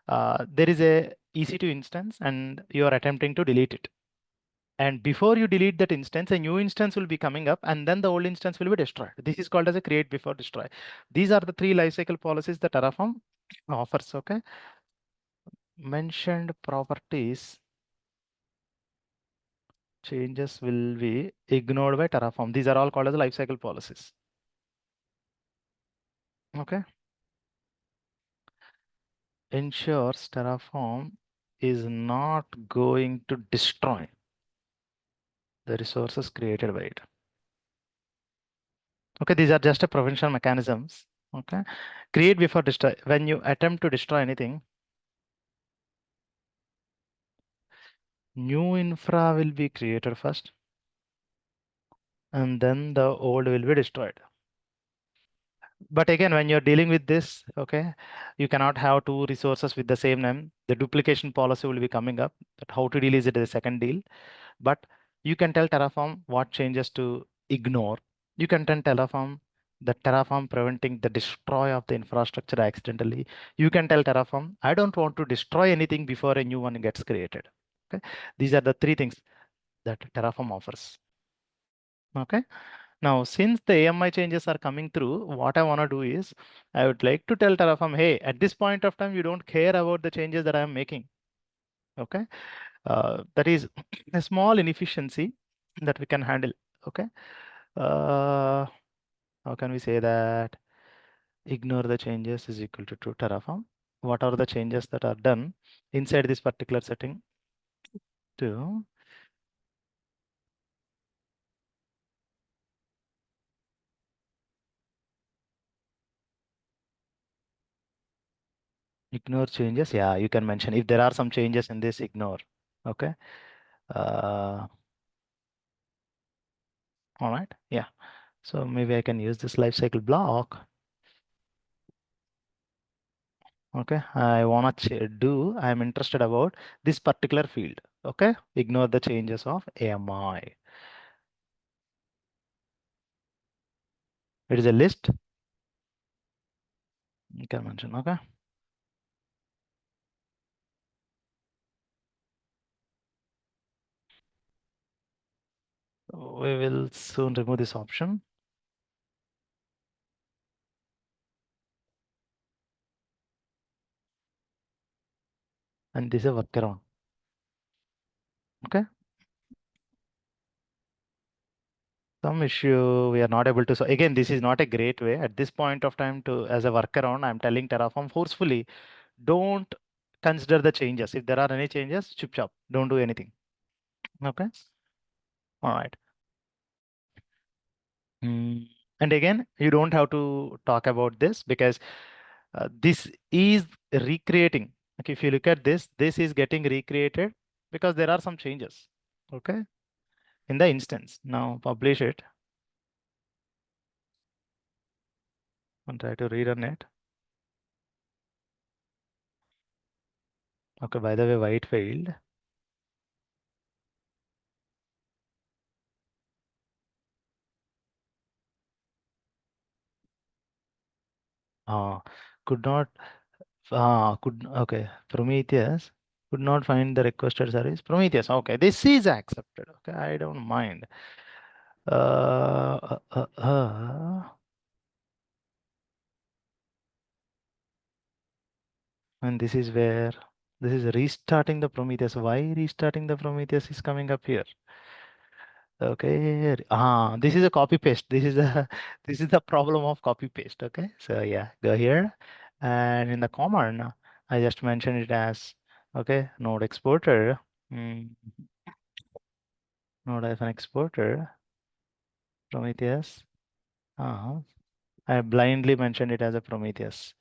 there is a EC2 instance and you are attempting to delete it. And before you delete that instance, a new instance will be coming up and then the old instance will be destroyed. This is called as a create before destroy. These are the three lifecycle policies that Terraform offers. Okay. Mentioned properties changes will be ignored by Terraform. These are all called as lifecycle policies. Okay. Ensures Terraform is not going to destroy the resources created by it. Okay, these are just a prevention mechanisms. Okay, create before destroy. When you attempt to destroy anything, new infra will be created first, and then the old will be destroyed. But again, when you're dealing with this, okay, you cannot have two resources with the same name. The duplication policy will be coming up. That how to deal is it the second deal. But you can tell Terraform what changes to ignore. You can tell Terraform the Terraform preventing the destroy of the infrastructure accidentally. You can tell Terraform, I don't want to destroy anything before a new one gets created. Okay, these are the three things that Terraform offers. Okay. Now, since the AMI changes are coming through, what I want to do is I would like to tell Terraform, hey, at this point of time, you don't care about the changes that I am making. Okay. That is a small inefficiency that we can handle. Okay. Uh, how can we say that? Ignore the changes is equal to true Terraform. What are the changes that are done inside this particular setting? To ignore changes. Yeah, you can mention if there are some changes in this, ignore. Okay. Uh, all right. Yeah. So maybe I can use this lifecycle block. Okay. I want to do, I'm interested about this particular field. Okay. Ignore the changes of AMI. It is a list. You can mention. Okay. We will soon remove this option. And this is a workaround. Okay. Some issue we are not able to. So again, this is not a great way at this point of time to as a workaround. I'm telling Terraform forcefully, don't consider the changes. If there are any changes, chip chop, don't do anything. Okay. All right. And again, you don't have to talk about this because this is recreating. Like if you look at this is getting recreated because there are some changes. Okay. In the instance. Now publish it and try to rerun it. Okay, by the way, why it failed? Uh, could not could okay, Prometheus could not find the requested service. Prometheus, okay, this is accepted. Okay, I don't mind. Uh, uh, uh, uh, and this is where this is restarting the Prometheus. Why restarting the Prometheus is coming up here? Okay. This is a copy paste. This is a this is the problem of copy paste. Okay. So yeah, go here. And in the command, I just mentioned it as okay, node exporter. Mm, node hyphen exporter, Prometheus. I blindly mentioned it as a Prometheus.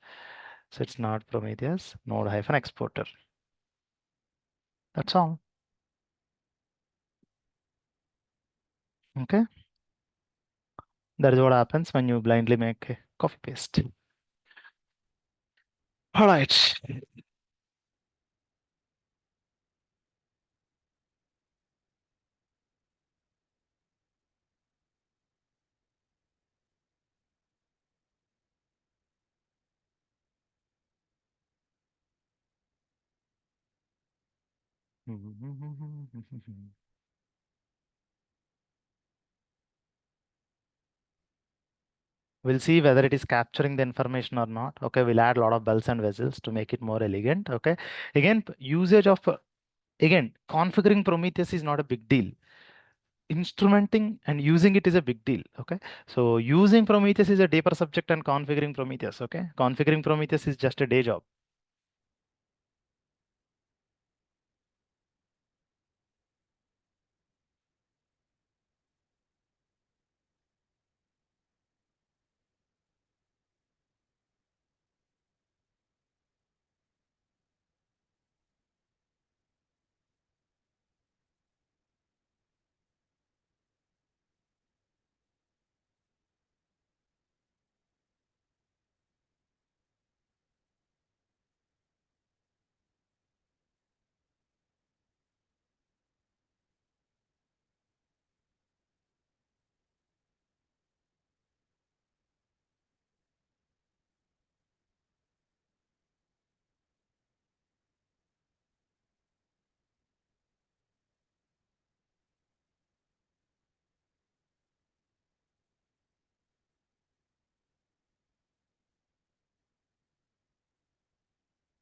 So it's not Prometheus, node hyphen exporter. That's all. Okay. That is what happens when you blindly make a copy paste. All right. We'll see whether it is capturing the information or not. Okay, we'll add a lot of bells and whistles to make it more elegant. Okay, again, usage of again configuring Prometheus is not a big deal. instrumenting and using it is a big deal. Okay, so using Prometheus is a deeper subject, and configuring Prometheus, okay, configuring Prometheus is just a day job.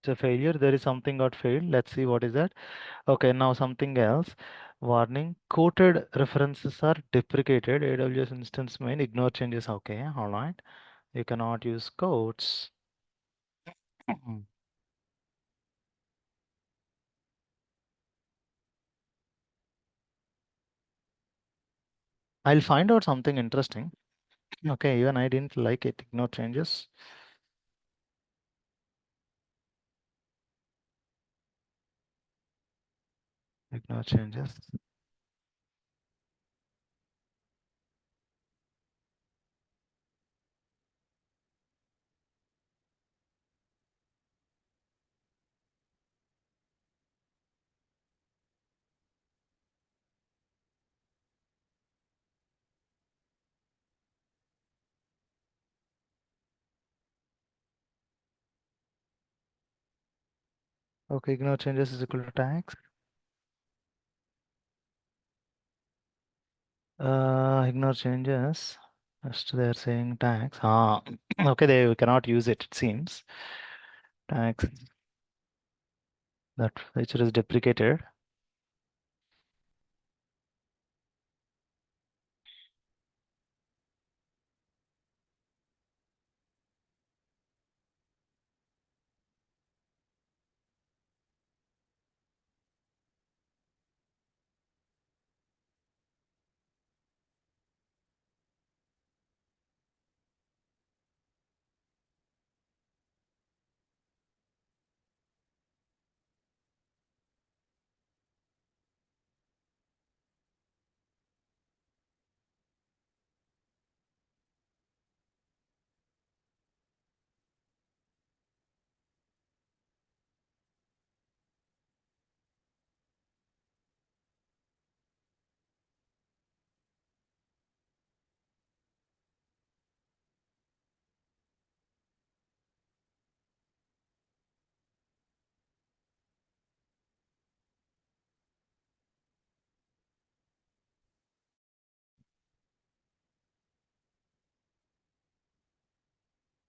It's a failure. There is something got failed. Let's see what is that. Okay, now something else. Warning, quoted references are deprecated. AWS instance main ignore changes. Okay, all right. You cannot use quotes. I'll find out something interesting. Okay, even I didn't like it. Ignore changes. Ignore changes. Okay, ignore changes is equal to tags. Ignore changes. First they're saying tags. Ah, okay, they cannot use it, it seems. Tags. That feature is deprecated.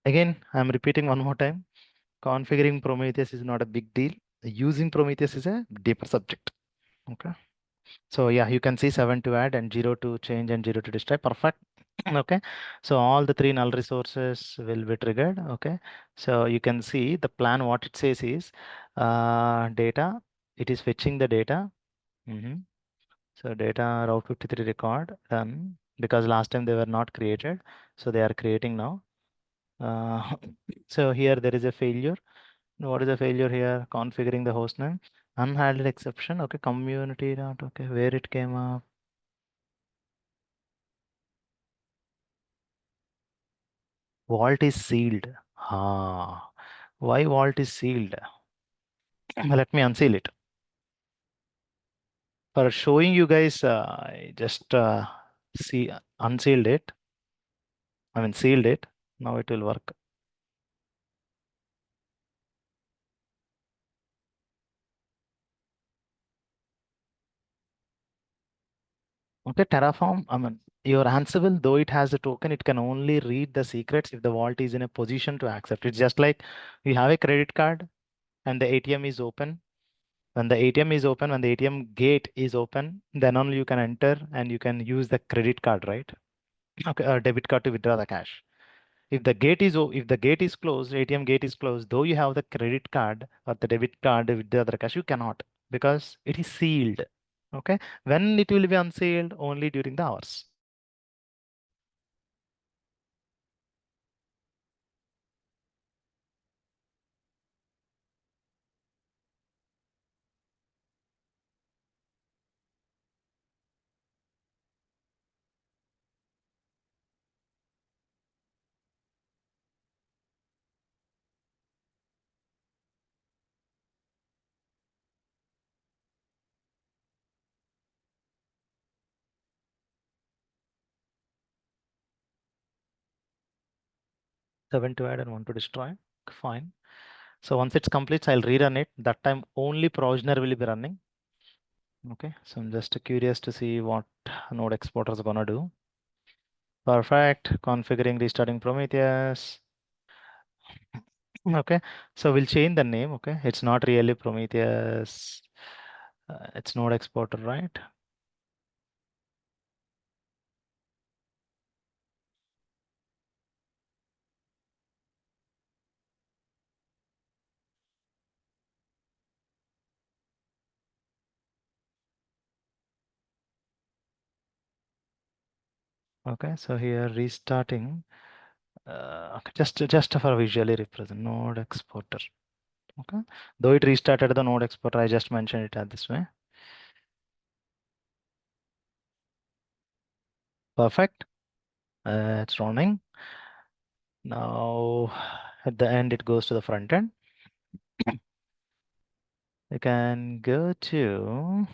Again, I'm repeating one more time. Configuring Prometheus is not a big deal. Using Prometheus is a deeper subject. Okay. So yeah, you can see 7 to add and 0 to change and 0 to destroy. Perfect. Okay. So all the three null resources will be triggered. Okay. So you can see the plan, what it says is data. It is fetching the data. So data route 53 record done because last time they were not created. So they are creating now. So here there is a failure. What is the failure here? Configuring the hostname. Unhandled exception. Okay, community dot. Okay, where it came up. Vault is sealed. Ah, why vault is sealed? Let me unseal it. For showing you guys, I just see unsealed it. I mean sealed it. Now it will work. Okay, Terraform. I mean your Ansible, though it has a token, it can only read the secrets if the vault is in a position to accept. It's just like you have a credit card and the ATM is open. When the ATM is open, when the ATM gate is open, then only you can enter and you can use the credit card, right? Okay, debit card to withdraw the cash. If the gate is closed, ATM gate is closed, though you have the credit card or the debit card with the other cash, you cannot because it is sealed. Okay. When it will be unsealed? Only during the hours. 7 to add and 1 to destroy. Fine. So once it's complete, I'll rerun it. That time only Progener will be running. Okay. So I'm just curious to see what node exporter is gonna do. Perfect. Configuring restarting Prometheus. Okay. So we'll change the name. Okay. It's not really Prometheus. It's node exporter, right? Okay. So here restarting. Okay, just for visually represent node exporter. Okay. Though it restarted the node exporter, I just mentioned it at this way. Perfect. It's running. Now at the end, it goes to the front end. You can go to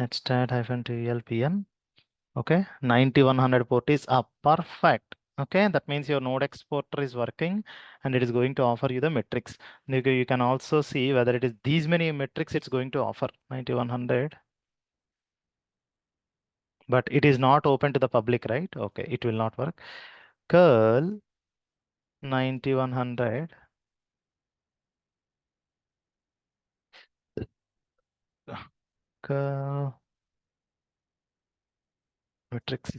netstat-tlpn. Okay, 9100 port is up. Perfect. Okay, that means your node exporter is working and it is going to offer you the metrics. You can also see whether it is these many metrics it's going to offer 9100. But it is not open to the public, right? Okay, it will not work. Curl 9100 curl metrics.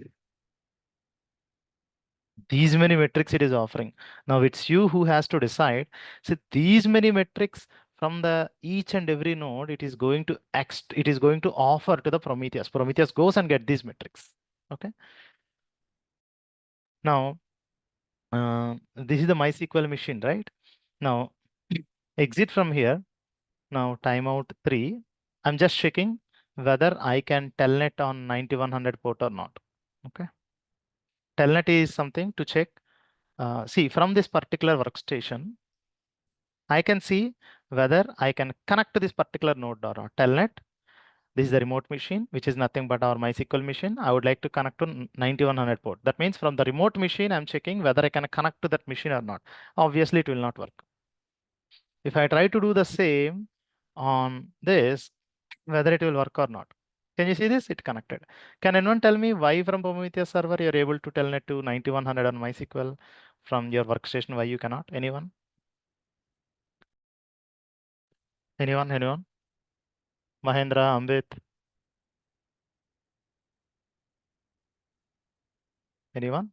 These many metrics it is offering. Now it's you who has to decide. So these many metrics from the each and every node, it is going to offer to the Prometheus. Prometheus goes and get these metrics. Okay. Now this is the MySQL machine, right? Now exit from here. Now timeout 3. I'm just checking whether I can telnet on 9100 port or not. Okay. Telnet is something to check. See, from this particular workstation, I can see whether I can connect to this particular node or not. Telnet, this is the remote machine, which is nothing but our MySQL machine. I would like to connect to 9100 port. That means from the remote machine, I'm checking whether I can connect to that machine or not. Obviously, it will not work. If I try to do the same on this, whether it will work or not. Can you see this? It connected. Can anyone tell me why from Prometheus server you're able to telnet to 9100 on MySQL from your workstation? Why you cannot? Anyone? Anyone? Anyone? Mahendra, Ambit, anyone?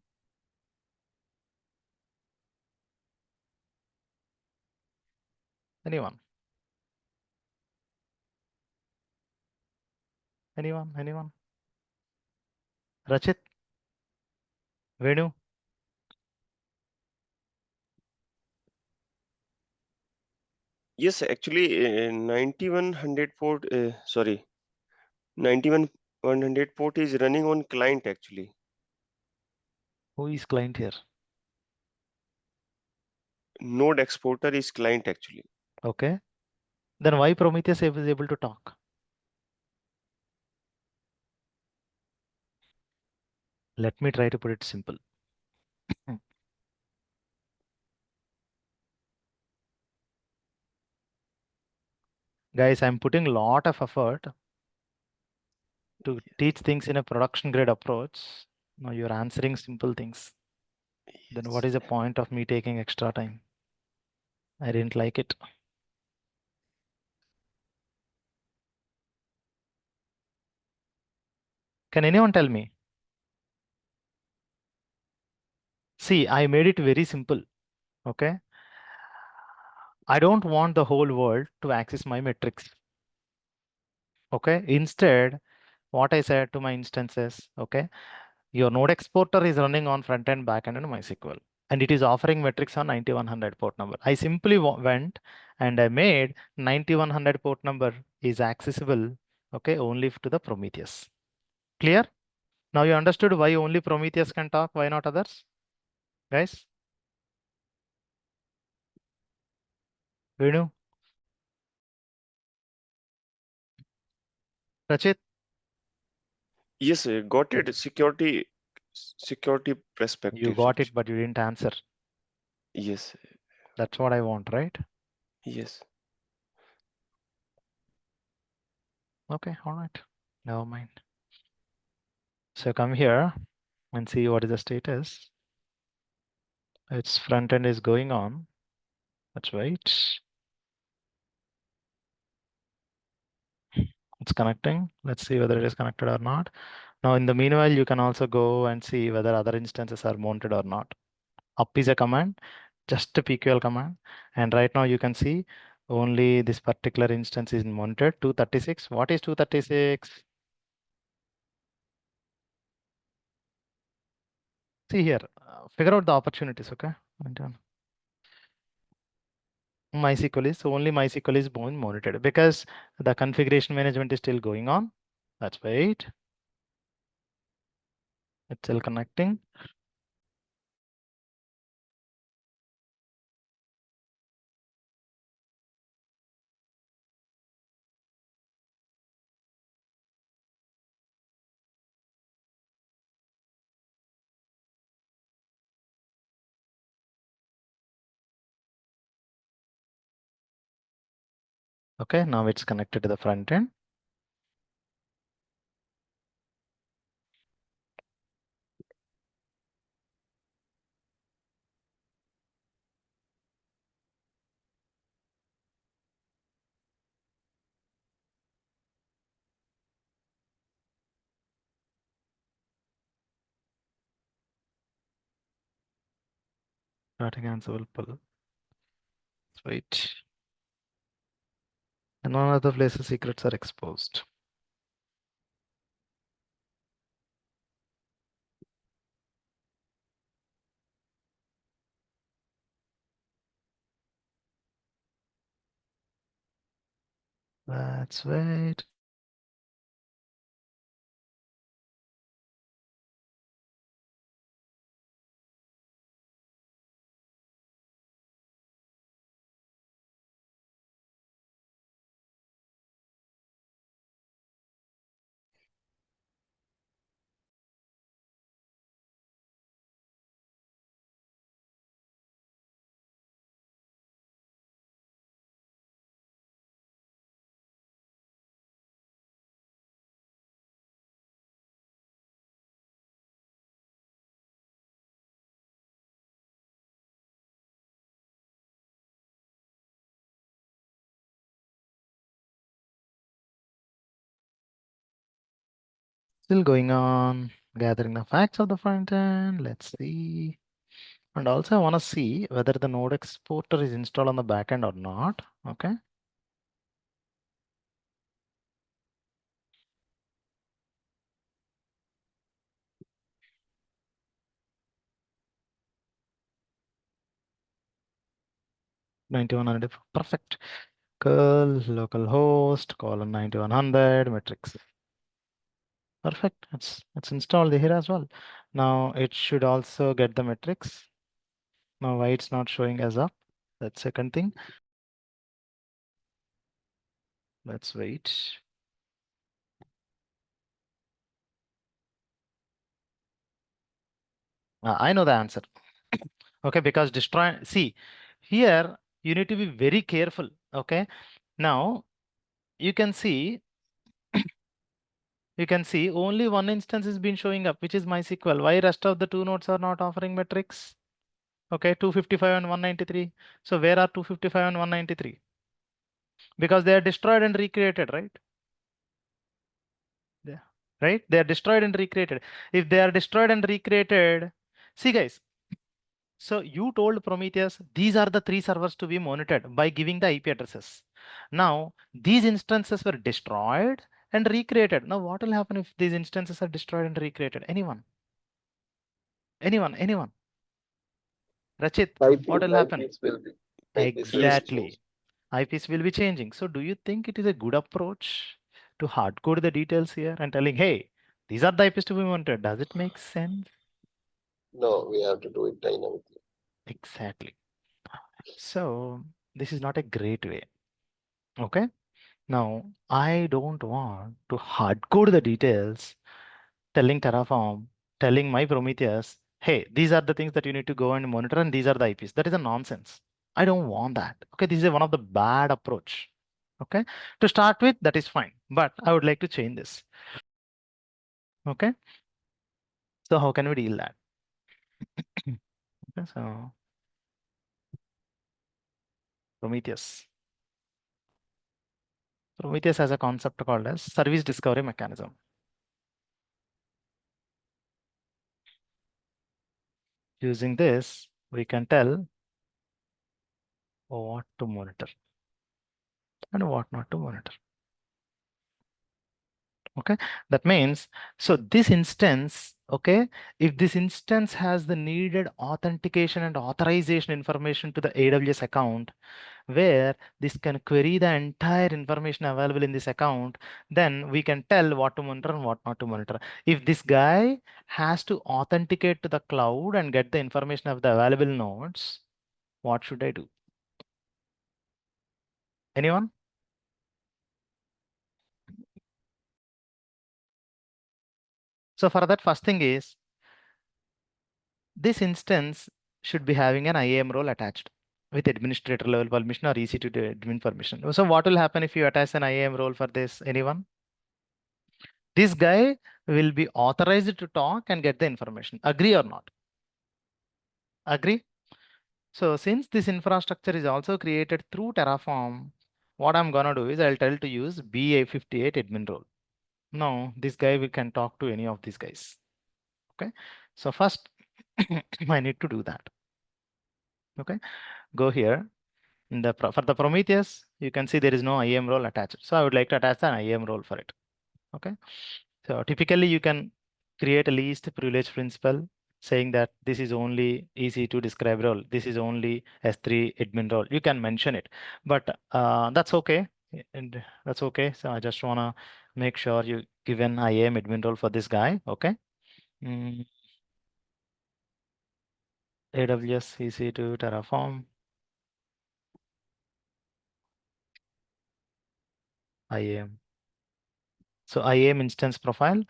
Anyone? Anyone? Anyone? Rachit? Venu? Yes, actually, 9100 port, sorry, 9100 port is running on client actually. Who is client here? Node exporter is client actually. Okay. Then why Prometheus is able to talk? Let me try to put it simple. Guys, I'm putting a lot of effort to teach things in a production grade approach. Now you're answering simple things. Then what is the point of me taking extra time? I didn't like it. Can anyone tell me? See, I made it very simple. Okay. I don't want the whole world to access my metrics. Okay. Instead, what I said to my instances, okay, your node exporter is running on front end, back end, and MySQL, and it is offering metrics on 9100 port number. I simply went and I made 9100 port number is accessible, okay, only to the Prometheus. Clear? Now you understood why only Prometheus can talk, why not others? Guys? Venu? Rachit? Yes, got it. Security You perspectives, got it, actually. but you didn't answer. Yes, That's what I want, right? yes. Okay, all right. Never mind. So come here and see what is the status. Its front end is going on. Let's wait. It's connecting. Let's see whether it is connected or not. Now, in the meanwhile, you can also go and see whether other instances are mounted or not. Up is a command, just a PQL command. And right now you can see only this particular instance is mounted, 236. What is 236? See here, figure out the opportunities, okay? MySQL is only MySQL is being monitored because the configuration management is still going on. Let's wait. It's still connecting. Okay, now it's connected to the front end. Starting Ansible pull. Let's wait. And none other places secrets are exposed. Let's wait. Still going on, gathering the facts of the front end. Let's see. And also I want to see whether the node exporter is installed on the back end or not. Okay. $9100, perfect. Curl localhost colon 9100 matrix. Perfect. It's installed here as well. Now it should also get the metrics. Now why it's not showing as up? That's second thing. Let's wait. I know the answer. Okay, because see, here you need to be very careful. Okay, now you can see only one instance is been showing up, which is MySQL. Why rest of the two nodes are not offering metrics? Okay, 255 and 193. So where are 255 and 193? Because they are destroyed and recreated, right? Yeah. Right? They are destroyed and recreated. If they are destroyed and recreated, see guys, so you told Prometheus these are the three servers to be monitored by giving the IP addresses. Now these instances were destroyed and recreated. Now what will happen if these instances are destroyed and recreated? Anyone? Anyone? Rachit, what will happen? IPs will be Yes. Exactly. IPs will be changing. So do you think it is a good approach to hard code the details here and telling, hey, these are the IPs to be monitored? Does it make sense? no, we have to do it dynamically. Exactly. So this is not a great way. Okay. Now I don't want to hard code the details, telling Terraform, telling my Prometheus, hey, these are the things that you need to go and monitor, and these are the IPs. That is a nonsense. I don't want that. Okay, this is one of the bad approach. Okay, to start with, that is fine, but I would like to change this. Okay, so how can we deal that? Okay, so Prometheus. Prometheus has a concept called as service discovery mechanism. Using this, we can tell what to monitor and what not to monitor. Okay, that means, so this instance, okay, if this instance has the needed authentication and authorization information to the AWS account, where this can query the entire information available in this account, then we can tell what to monitor and what not to monitor. If this guy has to authenticate to the cloud and get the information of the available nodes, what should I do? Anyone? So for that, first thing is, this instance should be having an IAM role attached with administrator level permission or EC2 admin permission. So what will happen if you attach an IAM role for this? Anyone? This guy will be authorized to talk and get the information. Agree or not? Agree? So since this infrastructure is also created through Terraform, what I'm gonna do is I'll tell to use B58 admin role. Now this guy we can talk to any of these guys. Okay. So first I need to do that. Okay. Go here. For the Prometheus, you can see there is no IAM role attached. So I would like to attach an IAM role for it. Okay. So typically you can create a least privilege principle saying that this is only EC2 describe role. This is only S3 admin role. You can mention it, but that's okay. And that's okay. So I just wanna make sure you give an IAM admin role for this guy. Okay. AWS EC2 Terraform IAM. So IAM instance profile,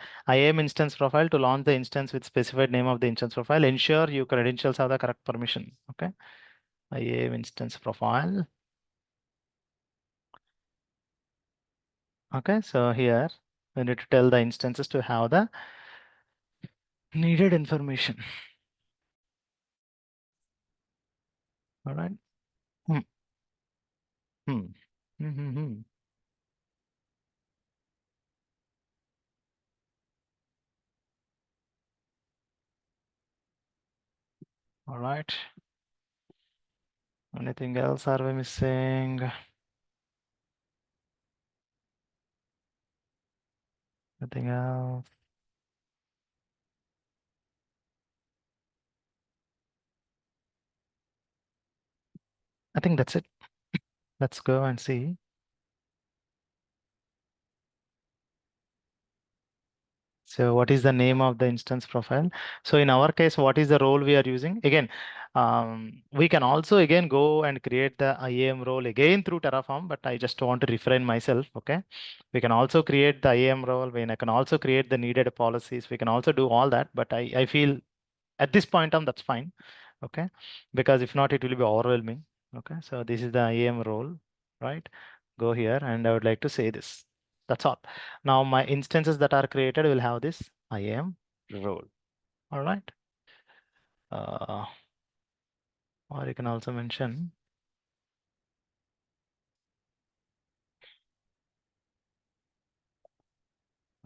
to launch the instance with specified name of the instance profile, ensure your credentials have the correct permission. Okay. IAM instance profile. Okay. So here we need to tell the instances to have the needed information. All right. Hmm. Hmm. Hmm. All right. Anything else are we missing? Anything else? I think that's it. Let's go and see. So what is the name of the instance profile? So in our case, what is the role we are using? Again, we can also again go and create the IAM role again through Terraform, but I just want to refrain myself. Okay. We can also create the IAM role. I can also create the needed policies. We can also do all that, but I feel At this point on, that's fine. Okay, because if not, it will be overwhelming. Okay, so this is the IAM role, right? Go here, and I would like to say this. That's all. Now my instances that are created will have this IAM role. All right. Or you can also mention.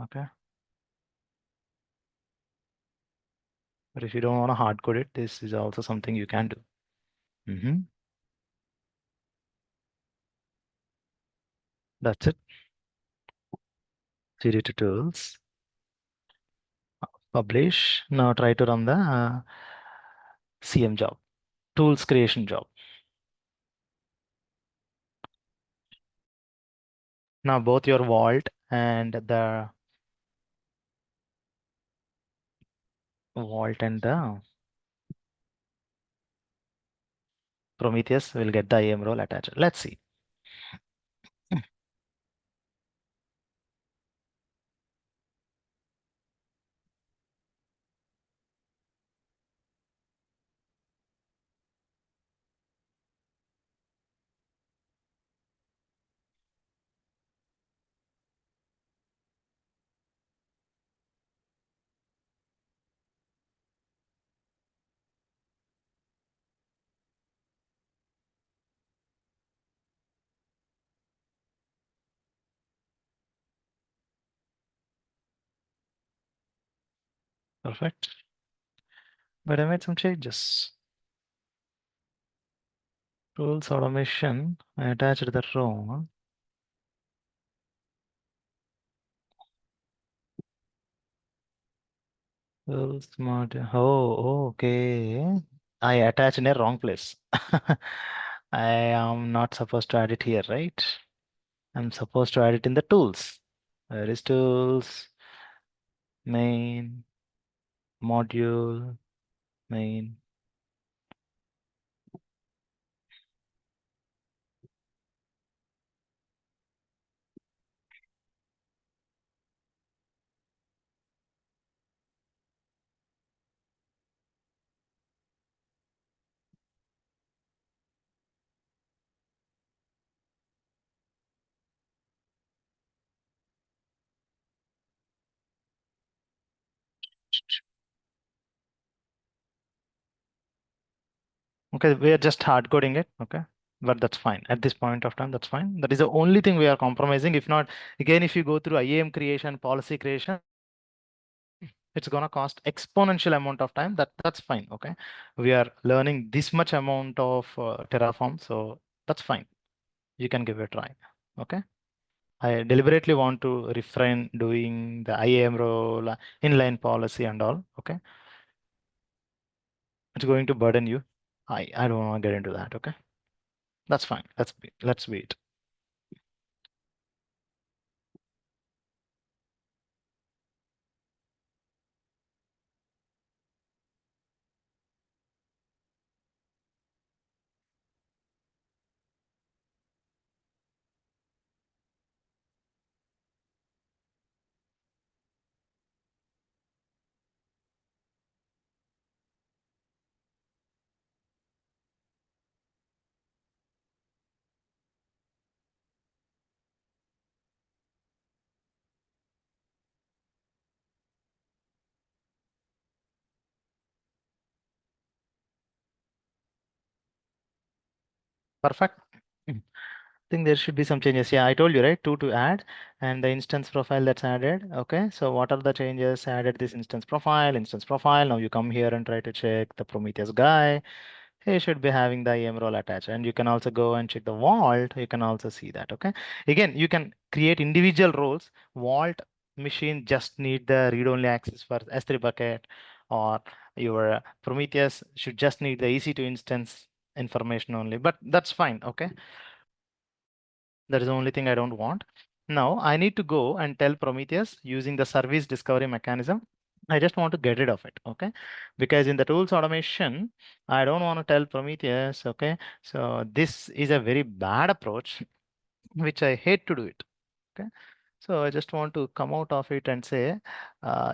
Okay. But if you don't want to hard code it, this is also something you can do. That's it. CD to tools. Publish. Now try to run the CM job, tools creation job. Now both your vault and the Prometheus will get the IAM role attached. Let's see. Perfect. But I made some changes. Tools automation. I attached the row. Tools module. Oh, okay. I attached in a wrong place. I am not supposed to add it here, right? I'm supposed to add it in the tools. Where is tools? Main, module, main. Okay, we are just hard coding it. Okay, but that's fine. At this point of time, that's fine. That is the only thing we are compromising. If not, again, if you go through IAM creation, policy creation, it's gonna cost exponential amount of time. That's fine. Okay, we are learning this much amount of Terraform, so that's fine. You can give it a try. Okay. I deliberately want to refrain doing the IAM role, inline policy and all. Okay. It's going to burden you. I don't want to get into that. Okay. That's fine. Let's wait. Perfect. I think there should be some changes. Yeah, I told you, right? Two to add and the instance profile that's added. Okay. So what are the changes? Added this instance profile. Now you come here and try to check the Prometheus guy. He should be having the IAM role attached. And you can also go and check the vault. You can also see that. Okay. Again, you can create individual roles. Vault machine just need the read-only access for S3 bucket, or your Prometheus should just need the EC2 instance information only, but that's fine. Okay. That is the only thing I don't want. Now I need to go and tell Prometheus using the service discovery mechanism. I just want to get rid of it. Okay. Because in the tools automation, I don't want to tell Prometheus. Okay. So this is a very bad approach, which I hate to do it. Okay. So I just want to come out of it and say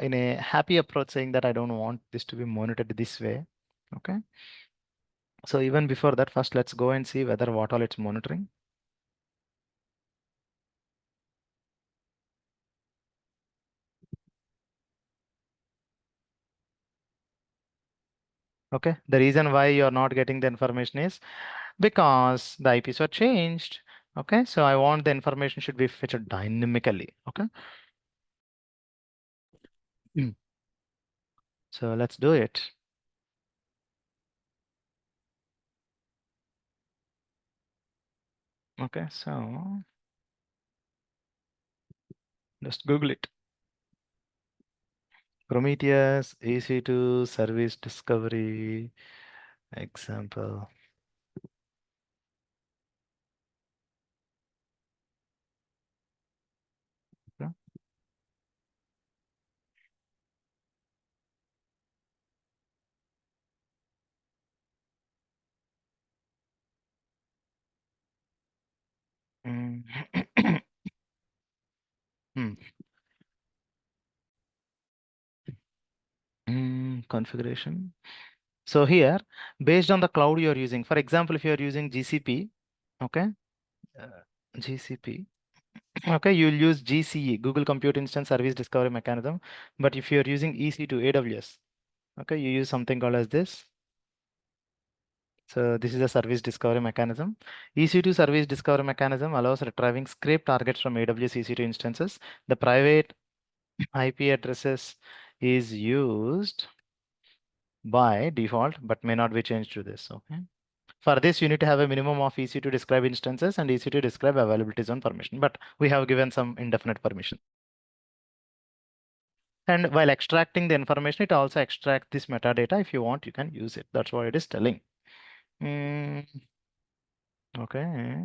in a happy approach saying that I don't want this to be monitored this way. Okay. So even before that, first let's go and see whether what all it's monitoring. Okay. The reason why you're not getting the information is because the IPs were changed. Okay. So I want the information should be fetched dynamically. Okay. Mm. So let's do it. Okay. So just Google it. Prometheus EC2 service discovery example. Okay. Mm. Hmm. Configuration. So here, based on the cloud you're using, for example, if you're using GCP, okay, uh, GCP, okay, you'll use GCE, Google Compute Instance Service Discovery Mechanism. But if you're using EC2, AWS, okay, you use something called as this. So this is a service discovery mechanism. EC2 service discovery mechanism allows retrieving scrape targets from AWS EC2 instances. The private IP addresses is used by default, but may not be changed to this. Okay. For this, you need to have a minimum of EC2 describe instances and EC2 describe availability zone permission, but we have given some indefinite permission. And while extracting the information, it also extracts this metadata. If you want, you can use it. That's what it is telling. Okay.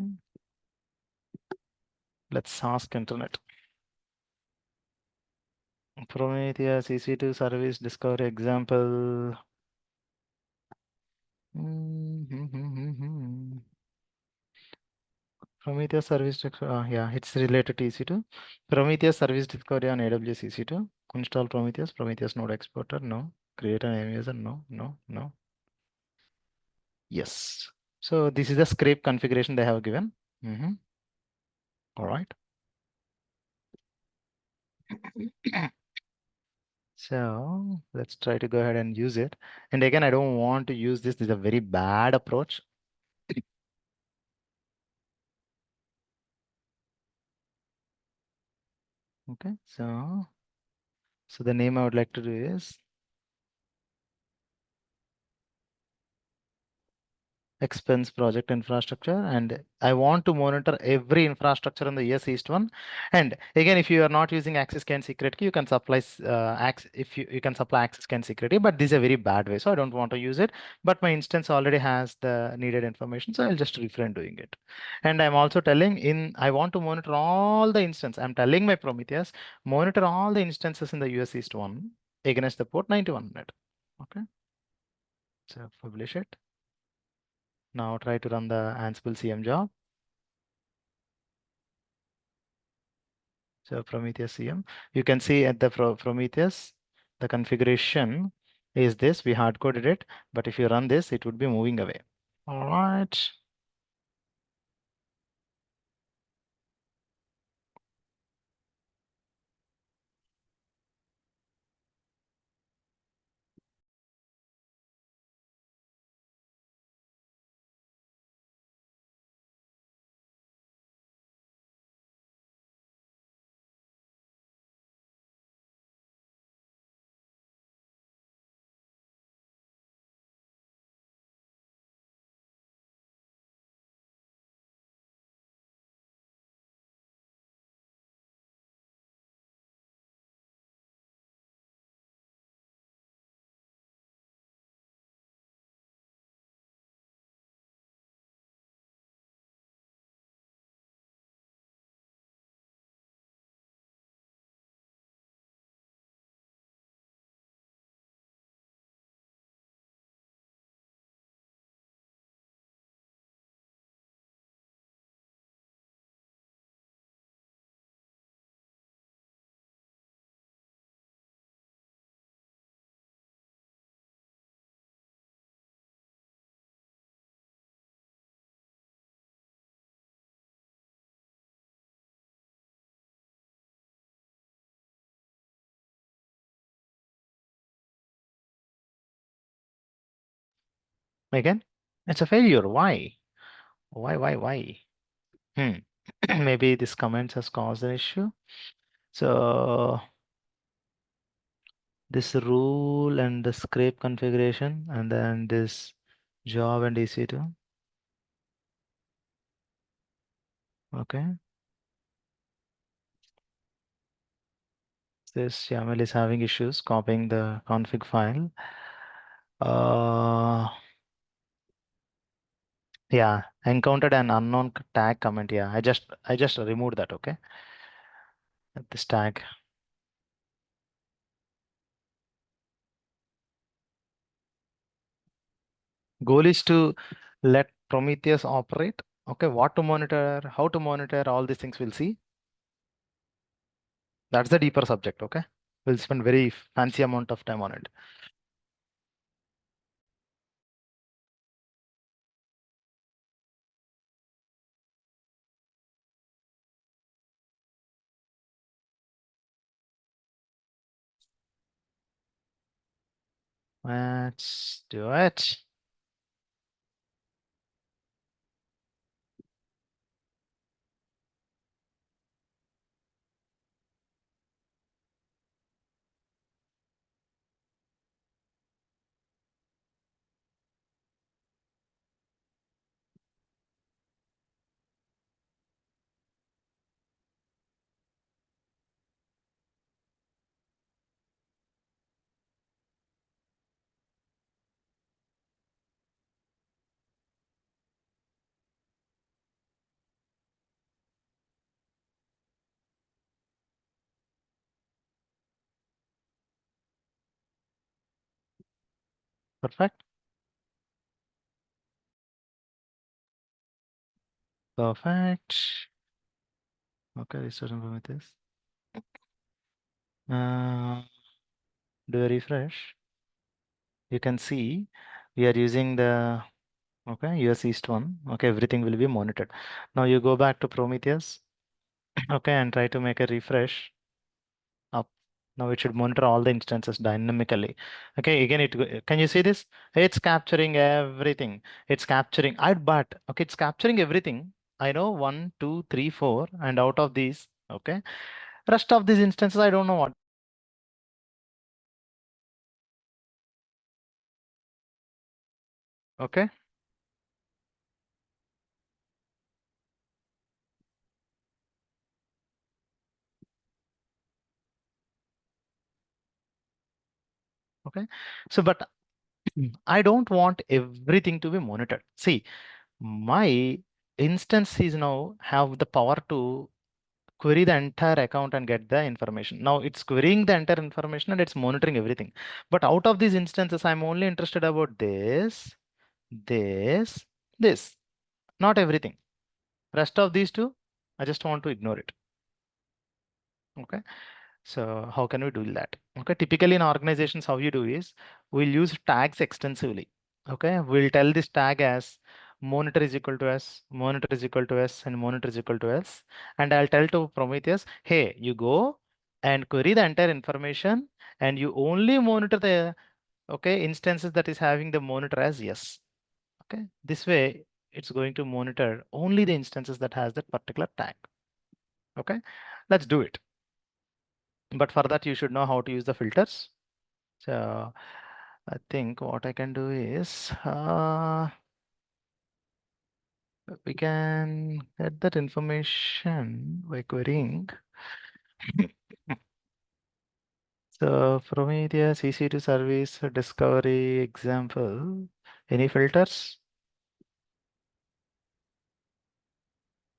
Let's ask internet. Prometheus EC2 service discovery example. Prometheus service discovery. Yeah, it's related to EC2. Prometheus service discovery on AWS EC2. Install Prometheus. Prometheus node exporter. No. Create an end user. No. No. No. Yes. So this is the scrape configuration they have given. All right. So let's try to go ahead and use it. And again, I don't want to use this. This is a very bad approach. Okay. So the name I would like to do is expense project infrastructure, and I want to monitor every infrastructure in the US East one. And again, if you are not using access scan secret key, you can supply if you can supply access scan secret key, but this is a very bad way, so I don't want to use it. But my instance already has the needed information, so I'll just refrain doing it. And I'm also telling I want to monitor all the instances. I'm telling my Prometheus monitor all the instances in the US East one against the port 9100. Okay, so publish it. Now try to run the Ansible CM job. So Prometheus CM, you can see at the Prometheus, the configuration is this. We hard coded it, but if you run this, it would be moving away. All right. Again, it's a failure. Why? Why? Maybe this comment has caused an issue. So this rule and the scrape configuration, and then this job and EC2. Okay. This YAML is having issues copying the config file. Yeah, encountered an unknown tag comment. Yeah, I just removed that. Okay, this tag. Goal is to let Prometheus operate. Okay, what to monitor, how to monitor, all these things we'll see. That's the deeper subject. Okay, we'll spend very fancy amount of time on it. Let's do it. Perfect. Perfect. Okay, restart Prometheus. Do a refresh. You can see we are using the US East one. Okay, everything will be monitored. Now you go back to Prometheus. Okay, and try to make a refresh up. Now it should monitor all the instances dynamically. Okay, again can you see this? It's capturing everything. It's capturing but okay, it's capturing everything. I know 1, 2, 3, 4, and out of these, okay, rest of these instances I don't know what. Okay. Okay. So, but I don't want everything to be monitored. See, my instance is now have the power to query the entire account and get the information. Now it's querying the entire information and it's monitoring everything. But out of these instances, I'm only interested about this, this, not everything. Rest of these two, I just want to ignore it. Okay. So how can we do that? Okay, typically in organizations, how you do is we'll use tags extensively. Okay, we'll tell this tag as monitor is equal to s, monitor is equal to s, and monitor is equal to s. And I'll tell to Prometheus, hey, you go and query the entire information, and you only monitor the instances that is having the monitor as yes. Okay, this way it's going to monitor only the instances that has that particular tag. Okay, let's do it. But for that, you should know how to use the filters. So I think what I can do is we can get that information by querying. So Prometheus EC2 service discovery example. Any filters?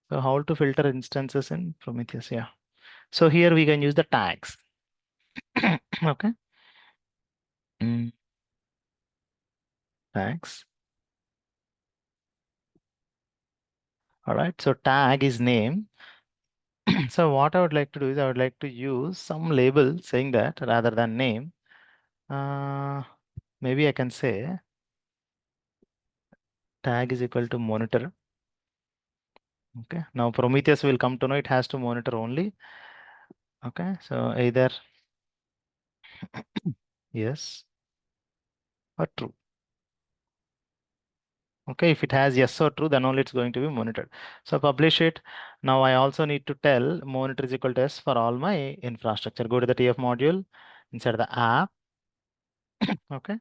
So how to filter instances in Prometheus? Yeah. So here we can use the tags. Okay. Tags. All right. So tag is name. So what I would like to do is I would like to use some label saying that rather than name. Maybe I can say tag is equal to monitor. Okay. Now Prometheus will come to know it has to monitor only. Okay. So either yes or true. Okay, if it has yes or true, then only it's going to be monitored. So publish it. Now I also need to tell monitor is equal to S for all my infrastructure. Go to the TF module inside the app. Okay.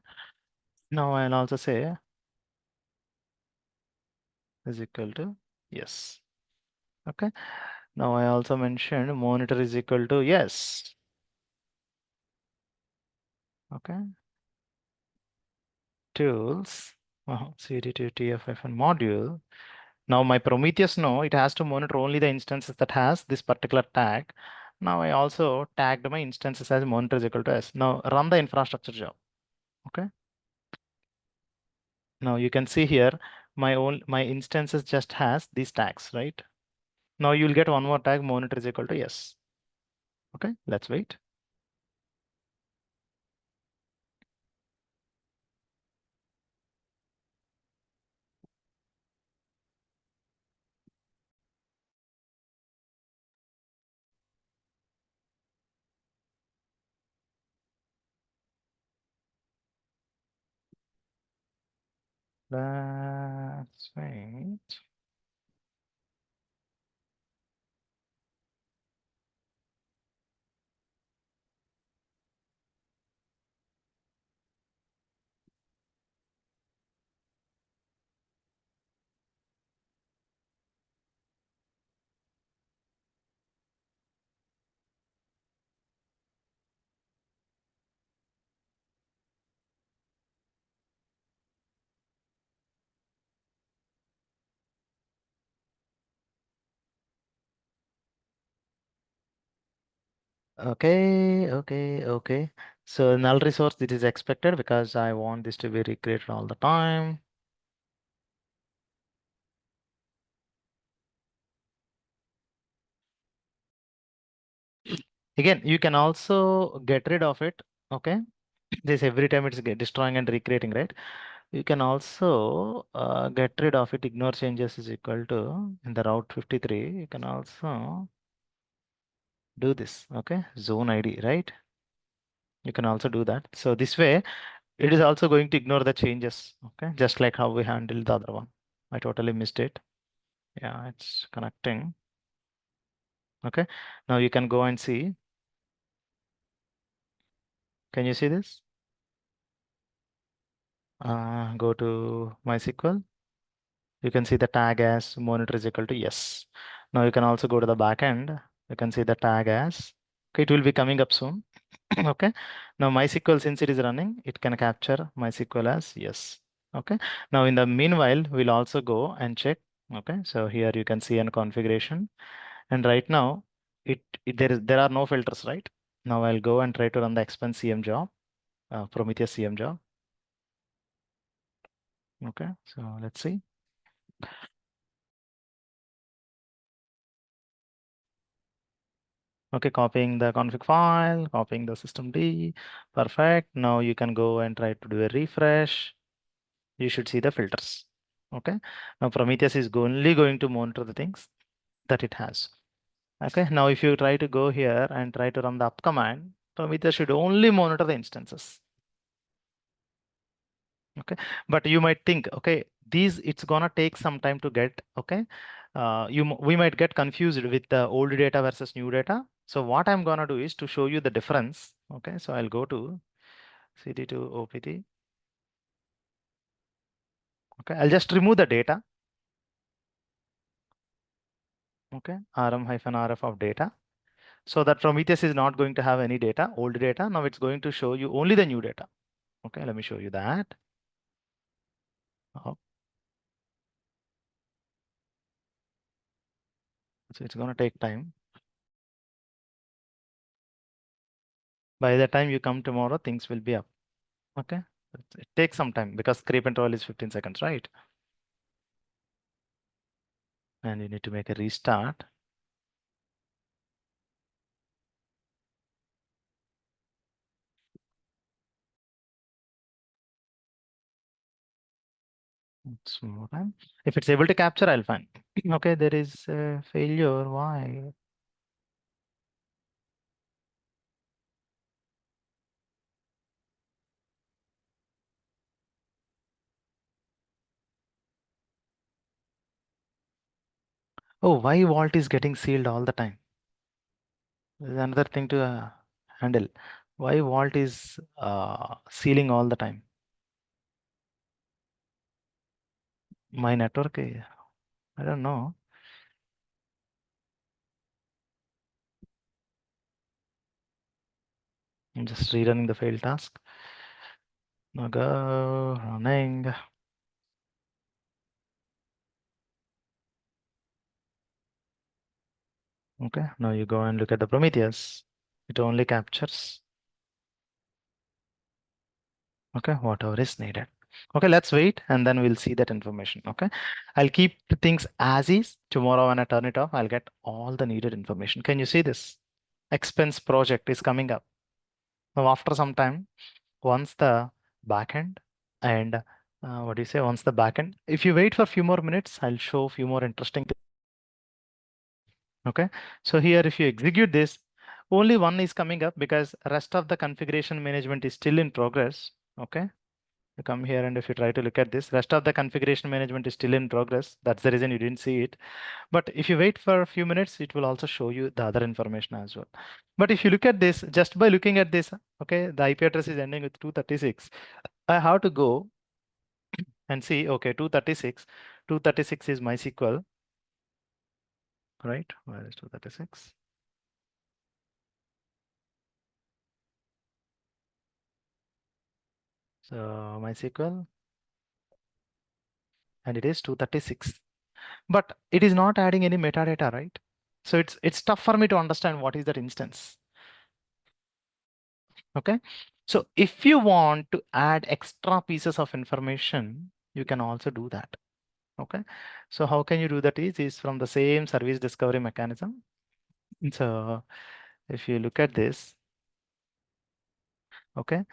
Now I'll also say is equal to yes. Okay. Now I also mentioned monitor is equal to yes. Okay. Tools. CD2 TF-hyphen module. Now my Prometheus, no, it has to monitor only the instances that has this particular tag. Now I also tagged my instances as monitor is equal to S. Now run the infrastructure job. Okay. Now you can see here my instances just has these tags, right? Now you'll get one more tag monitor is equal to yes. Okay, let's wait. Let's wait. Okay. So null resource, this is expected because I want this to be recreated all the time. Again, you can also get rid of it. Okay. This every time it's destroying and recreating, right? You can also get rid of it. Ignore changes is equal to in the route 53. You can also do this. Okay. Zone ID, right? You can also do that. So this way, it is also going to ignore the changes. Okay. Just like how we handled the other one. I totally missed it. Yeah, it's connecting. Okay. Now you can go and see. Can you see this? Go to MySQL. You can see the tag as monitor is equal to yes. Now you can also go to the backend. You can see the tag as, okay, it will be coming up soon. Okay. Now MySQL, since it is running, it can capture MySQL as yes. Okay. Now in the meanwhile, we'll also go and check. Okay. So here you can see an configuration. And right now, there are no filters, right? Now I'll go and try to run the expense CM job, Prometheus CM job. Okay. So let's see. Okay, copying the config file, copying the system D. Perfect. Now you can go and try to do a refresh. You should see the filters. Okay. Now Prometheus is only going to monitor the things that it has. Okay. Now if you try to go here and try to run the up command, Prometheus should only monitor the instances. Okay. But you might think, okay, these it's gonna take some time to get. Okay. We might get confused with the old data versus new data. So what I'm gonna do is to show you the difference. Okay, so I'll go to CD2 OPT. Okay, I'll just remove the data. Okay, RM-RF of data. So that Prometheus is not going to have any data, old data. Now it's going to show you only the new data. Okay, let me show you that. Oh, so it's gonna take time. By the time you come tomorrow, things will be up. Okay, it takes some time because creep and roll is 15 seconds, right? And you need to make a restart. It's more time. If it's able to capture, I'll find. Okay, there is a failure. Why? Oh, why vault is getting sealed all the time? This is another thing to handle. Why vault is sealing all the time? My network, I don't know. I'm just rerunning the failed task. Now go running. Okay, now you go and look at the Prometheus. It only captures, okay, whatever is needed. Okay, let's wait and then we'll see that information. Okay, I'll keep the things as is. Tomorrow when I turn it off, I'll get all the needed information. Can you see this? Expense project is coming up. Now after some time, once the backend and what do you say? Once the backend, if you wait for a few more minutes, I'll show a few more interesting things. Okay, so here if you execute this, only one is coming up because rest of the configuration management is still in progress. Okay, you come here and if you try to look at this, rest of the configuration management is still in progress. That's the reason you didn't see it. But if you wait for a few minutes, it will also show you the other information as well. But if you look at this, just by looking at this, okay, the IP address is ending with 236. I have to go and see, okay, 236 is MySQL, right? Where is 236? So MySQL, and it is 236, but it is not adding any metadata, right? So it's tough for me to understand what is that instance. Okay, so if you want to add extra pieces of information, you can also do that. Okay, so how can you do that is from the same service discovery mechanism. So if you look at this, okay,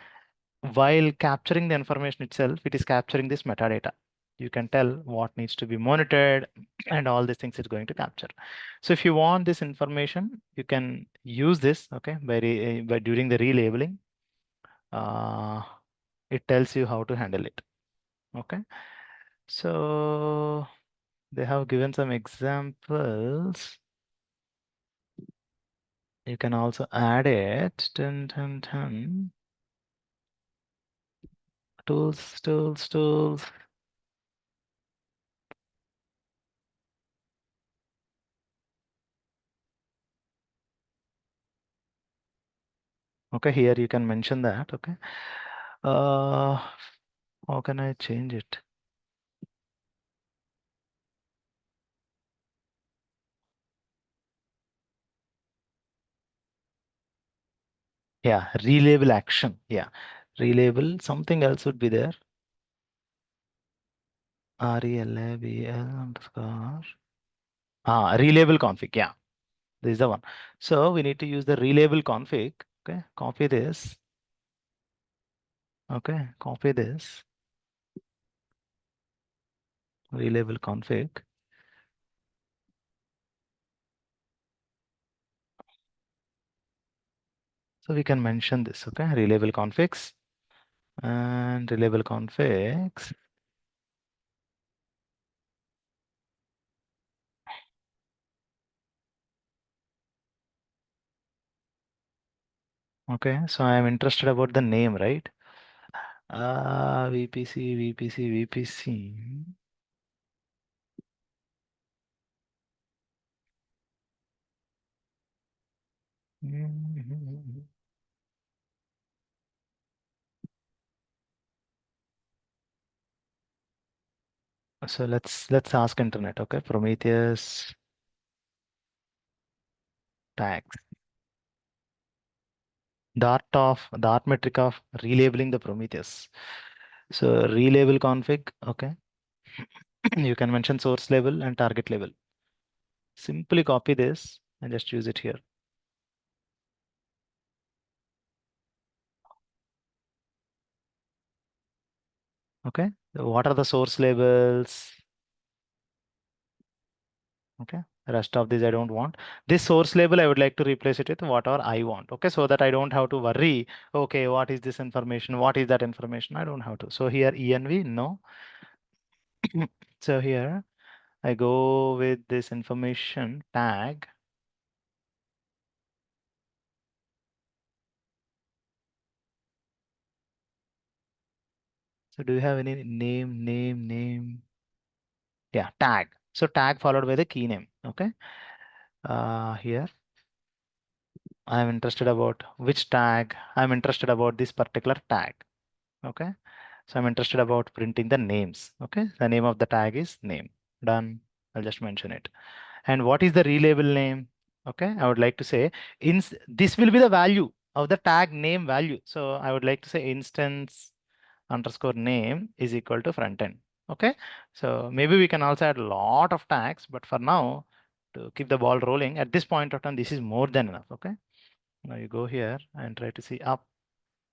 while capturing the information itself, it is capturing this metadata. You can tell what needs to be monitored and all these things it's going to capture. So if you want this information, you can use this, okay, by during the relabeling. It tells you how to handle it. Okay, so they have given some examples. You can also add it. Tools. Okay, here you can mention that. Okay, how can I change it? Yeah, relabel action. Yeah, relabel. Something else would be there. relabel_. Relabel config. Yeah, this is the one. So we need to use the relabel config. Okay, copy this. Okay, copy this. Relabel config. So we can mention this. Okay, relabel configs and relabel configs. Okay, so I am interested about the name, right? VPC. Mhm. So let's ask internet. Okay, Prometheus tags. Dart metric of relabeling the Prometheus. So relabel config. Okay, you can mention source label and target label. Simply copy this and just use it here. Okay, so what are the source labels? Okay, rest of these I don't want. This source label I would like to replace it with whatever I want. Okay, so that I don't have to worry. Okay, what is this information? What is that information? I don't have to. So here env, no. So here I go with this information tag. So do you have any name? Yeah, tag. So tag followed by the key name. Okay. Here I'm interested about which tag. I'm interested about this particular tag. Okay. So I'm interested about printing the names. Okay. The name of the tag is name. Done. I'll just mention it. And what is the relabel name? Okay. I would like to say this will be the value of the tag name value. So I would like to say instance underscore name is equal to front end. Okay. So maybe we can also add a lot of tags, but for now, to keep the ball rolling at this point of time, this is more than enough. Okay. Now you go here and try to see up.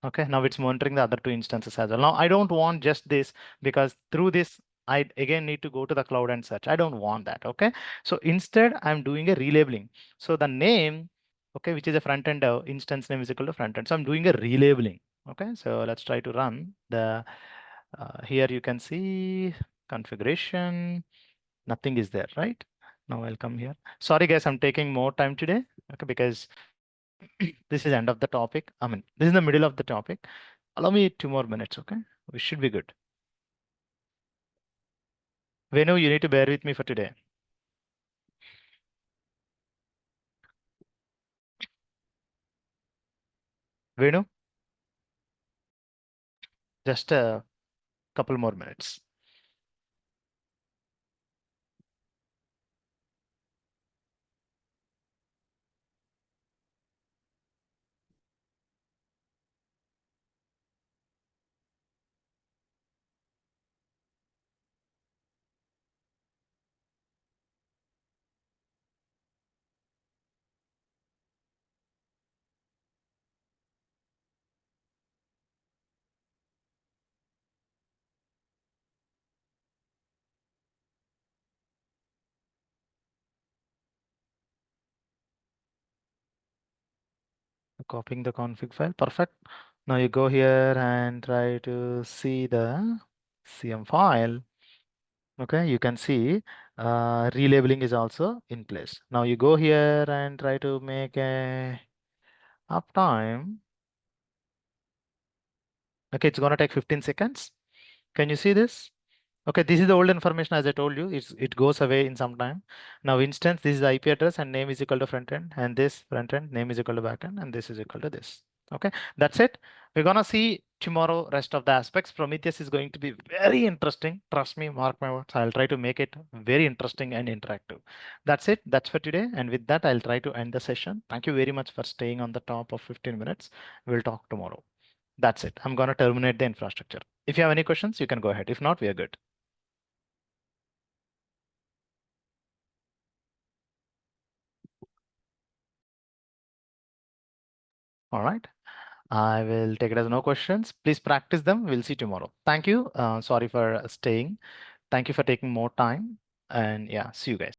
Okay, now it's monitoring the other two instances as well. Now I don't want just this, because through this, I again need to go to the cloud and search. I don't want that. Okay, so instead I'm doing a relabeling. So the name, okay, which is a front end instance name is equal to front end. So I'm doing a relabeling. Okay, so let's try to run the, here you can see configuration, nothing is there, right? Now I'll come here. Sorry guys, I'm taking more time today, okay, because this is end of the topic. I mean, this is the middle of the topic. Allow me 2 more minutes, okay? We should be good. Venu, you need to bear with me for today. Venu, just a couple more minutes. Copying the config file, perfect. Now you go here and try to see the CM file. Okay, you can see relabeling is also in place. Now you go here and try to make a uptime. Okay, it's gonna take 15 seconds. Can you see this? Okay, this is the old information as I told you. It goes away in some time. Now instance, this is the IP address and name is equal to front end, and this front end name is equal to back end, and this is equal to this. Okay, that's it. We're gonna see tomorrow rest of the aspects. Prometheus is going to be very interesting. Trust me, mark my words. I'll try to make it very interesting and interactive. That's it. That's for today. And with that, I'll try to end the session. Thank you very much for staying on the top of 15 minutes. We'll talk tomorrow. That's it. I'm gonna terminate the infrastructure. If you have any questions, you can go ahead. If not, we are good. All right. I will take it as no questions. Please practice them. We'll see tomorrow. Thank you. Sorry for staying. Thank you for taking more time. And yeah, see you guys.